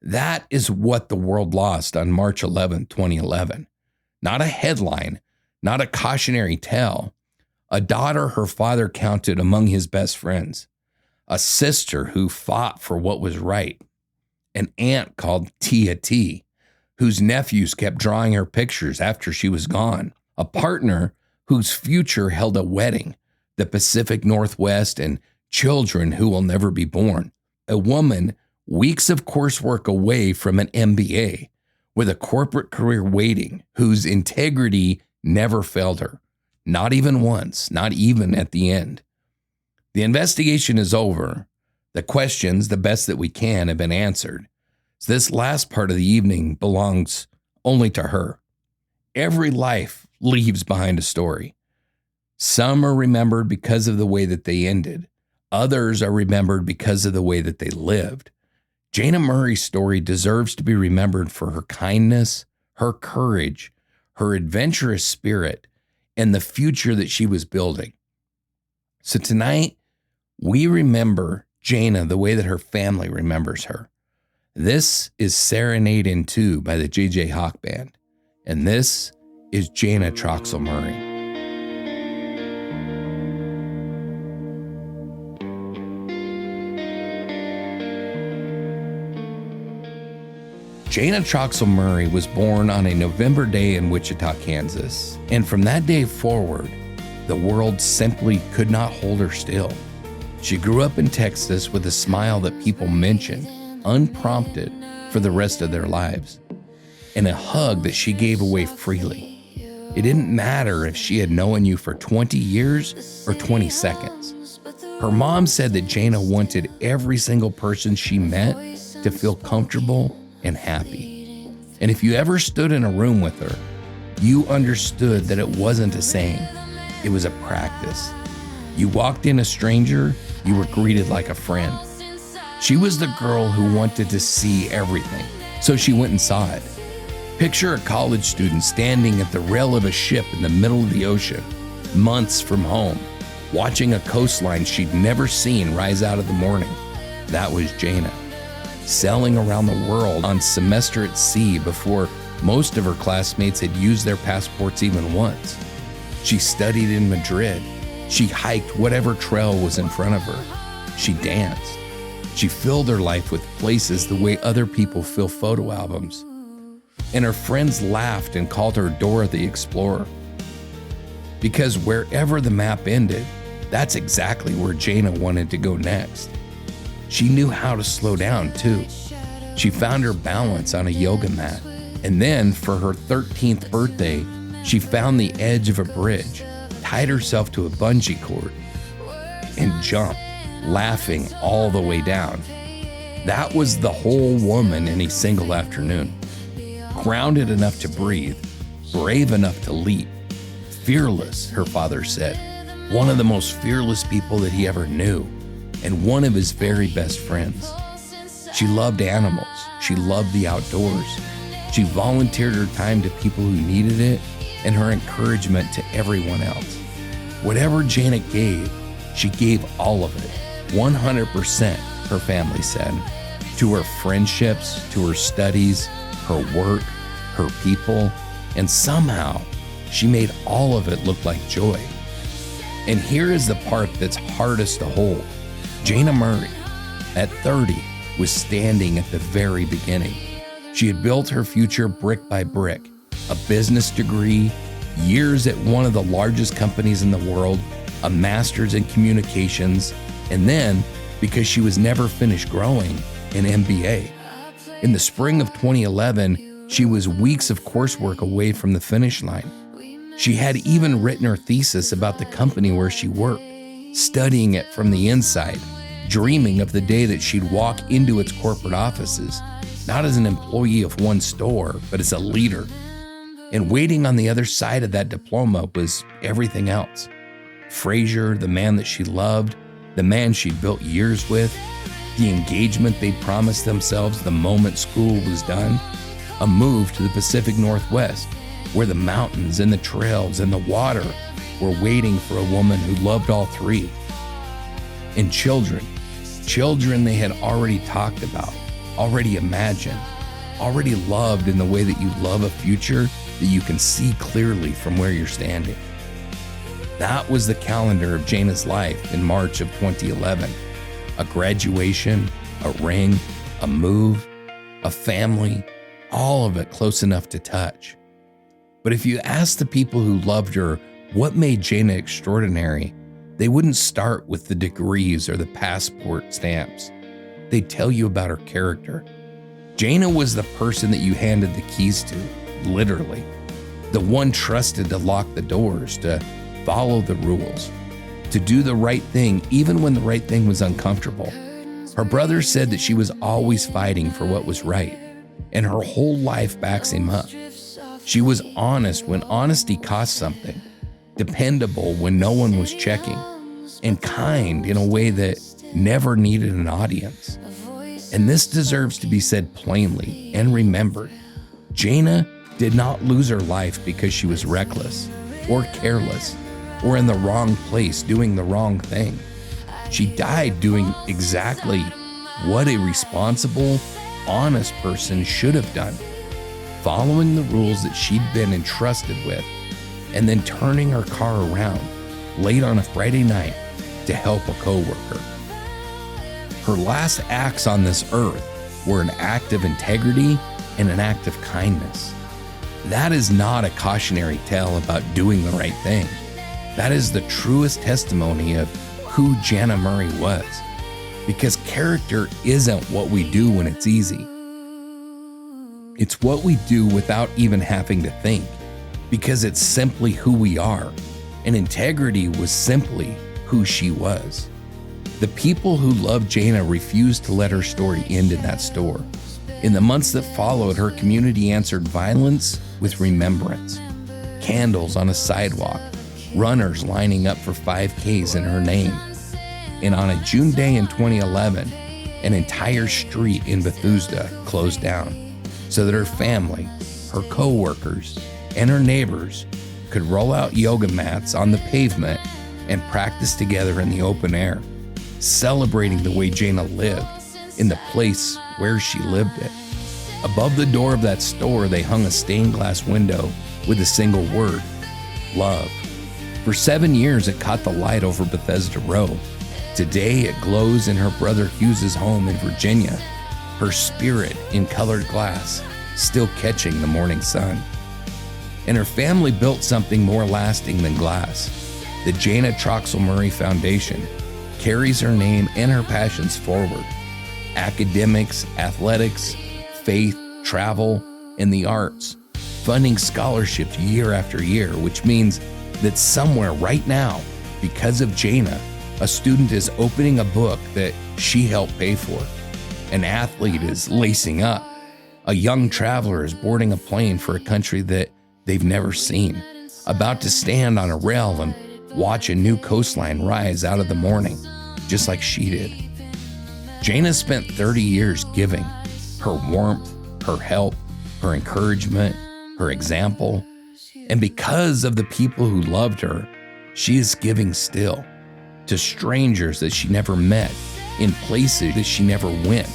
That is what the world lost on March 11, 2011. Not a headline, not a cautionary tale. A daughter her father counted among his best friends. A sister who fought for what was right. An aunt called Tia T, whose nephews kept drawing her pictures after she was gone. A partner whose future held a wedding, the Pacific Northwest, and children who will never be born. A woman weeks of coursework away from an MBA, with a corporate career waiting, whose integrity never failed her. Not even once, not even at the end. The investigation is over. The questions, the best that we can, have been answered. So this last part of the evening belongs only to her. Every life leaves behind a story. Some are remembered because of the way that they ended. Others are remembered because of the way that they lived. Jayna Murray's story deserves to be remembered for her kindness, her courage, her adventurous spirit, and the future that she was building. So tonight, we remember Jayna the way that her family remembers her. This is Serenade in 2 by the J.J. Hawk Band, and this is Jayna Troxel Murray. Jayna Troxel Murray was born on a November day in Wichita, Kansas, and from that day forward, the world simply could not hold her still. She grew up in Texas with a smile that people mentioned, unprompted, for the rest of their lives, and a hug that she gave away freely. It didn't matter if she had known you for 20 years or 20 seconds. Her mom said that Jayna wanted every single person she met to feel comfortable and happy. And if you ever stood in a room with her, you understood that it wasn't a saying, it was a practice. You walked in a stranger, you were greeted like a friend. She was the girl who wanted to see everything, so she went and saw it. Picture a college student standing at the rail of a ship in the middle of the ocean, months from home, watching a coastline she'd never seen rise out of the morning. That was Jayna, sailing around the world on semester at sea before most of her classmates had used their passports even once. She studied in Madrid. She hiked whatever trail was in front of her. She danced. She filled her life with places the way other people fill photo albums. And her friends laughed and called her Dora the Explorer. Because wherever the map ended, that's exactly where Jayna wanted to go next. She knew how to slow down too. She found her balance on a yoga mat. And then for her 13th birthday, she found the edge of a bridge, tied herself to a bungee cord, and jumped, laughing all the way down. That was the whole woman in a single afternoon. Grounded enough to breathe, brave enough to leap, fearless, her father said. One of the most fearless people that he ever knew, and one of his very best friends. She loved animals. She loved the outdoors. She volunteered her time to people who needed it and her encouragement to everyone else. Whatever Jayna gave, she gave all of it, 100%, her family said, to her friendships, to her studies, her work, her people, and somehow she made all of it look like joy. And here is the part that's hardest to hold. Jayna Murray, at 30, was standing at the very beginning. She had built her future brick by brick, a business degree, years at one of the largest companies in the world, a master's in communications, and then, because she was never finished growing, an MBA. In the spring of 2011, she was weeks of coursework away from the finish line. She had even written her thesis about the company where she worked, studying it from the inside, dreaming of the day that she'd walk into its corporate offices, not as an employee of one store, but as a leader. And waiting on the other side of that diploma was everything else. Frazier, the man that she loved, the man she'd built years with, the engagement they'd promised themselves the moment school was done, a move to the Pacific Northwest, where the mountains and the trails and the water were waiting for a woman who loved all three. And children they had already talked about, already imagined, already loved in the way that you love a future that you can see clearly from where you're standing. That was the calendar of Jayna's life in March of 2011. A graduation, a ring, a move, a family, all of it close enough to touch. But if you ask the people who loved her what made Jayna extraordinary, they wouldn't start with the degrees or the passport stamps. They'd tell you about her character. Jayna was the person that you handed the keys to, literally. The one trusted to lock the doors, to follow the rules, to do the right thing even when the right thing was uncomfortable. Her brother said that she was always fighting for what was right, and her whole life backs him up. She was honest when honesty cost something. dependable when no one was checking, and kind in a way that never needed an audience. And this deserves to be said plainly and remembered. Jayna did not lose her life because she was reckless or careless or in the wrong place doing the wrong thing. She died doing exactly what a responsible, honest person should have done, following the rules that she'd been entrusted with, and then turning her car around late on a Friday night to help a coworker. Her last acts on this earth were an act of integrity and an act of kindness. That is not a cautionary tale about doing the right thing. That is the truest testimony of who Jayna Murray was. Because character isn't what we do when it's easy. It's what we do without even having to think, because it's simply who we are, and integrity was simply who she was. The people who loved Jayna refused to let her story end in that store. In the months that followed, her community answered violence with remembrance. Candles on a sidewalk, runners lining up for 5Ks in her name. And on a June day in 2011, an entire street in Bethesda closed down so that her family, her co-workers, and her neighbors could roll out yoga mats on the pavement and practice together in the open air, celebrating the way Jayna lived in the place where she lived it. Above the door of that store, they hung a stained glass window with a single word, love. For 7 years, it caught the light over Bethesda Row. Today, it glows in her brother Hughes's home in Virginia, her spirit in colored glass, still catching the morning sun. And her family built something more lasting than glass. The Jayna Troxel Murray Foundation carries her name and her passions forward. Academics, athletics, faith, travel, and the arts, funding scholarships year after year, which means that somewhere right now, because of Jayna, a student is opening a book that she helped pay for. An athlete is lacing up. A young traveler is boarding a plane for a country that they've never seen, about to stand on a rail and watch a new coastline rise out of the morning, just like she did. Jayna spent 30 years giving her warmth, her help, her encouragement, her example. And because of the people who loved her, she is giving still to strangers that she never met, in places that she never went,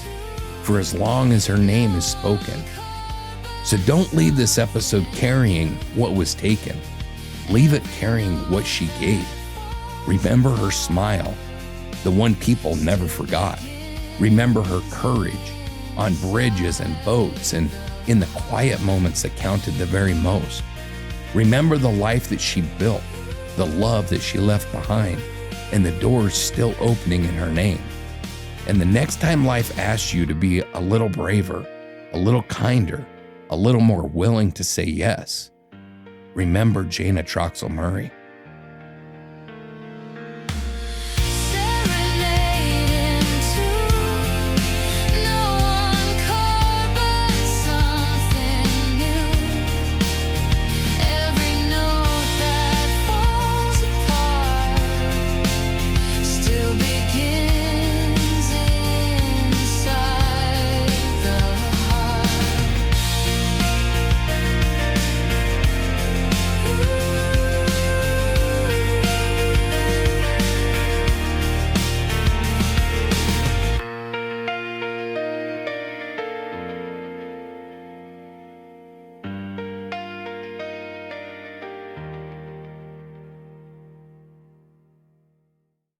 for as long as her name is spoken. So don't leave this episode carrying what was taken. Leave it carrying what she gave. Remember her smile, the one people never forgot. Remember her courage on bridges and boats and in the quiet moments that counted the very most. Remember the life that she built, the love that she left behind, and the doors still opening in her name. And the next time life asks you to be a little braver, a little kinder, a little more willing to say yes, remember Jayna Troxel Murray.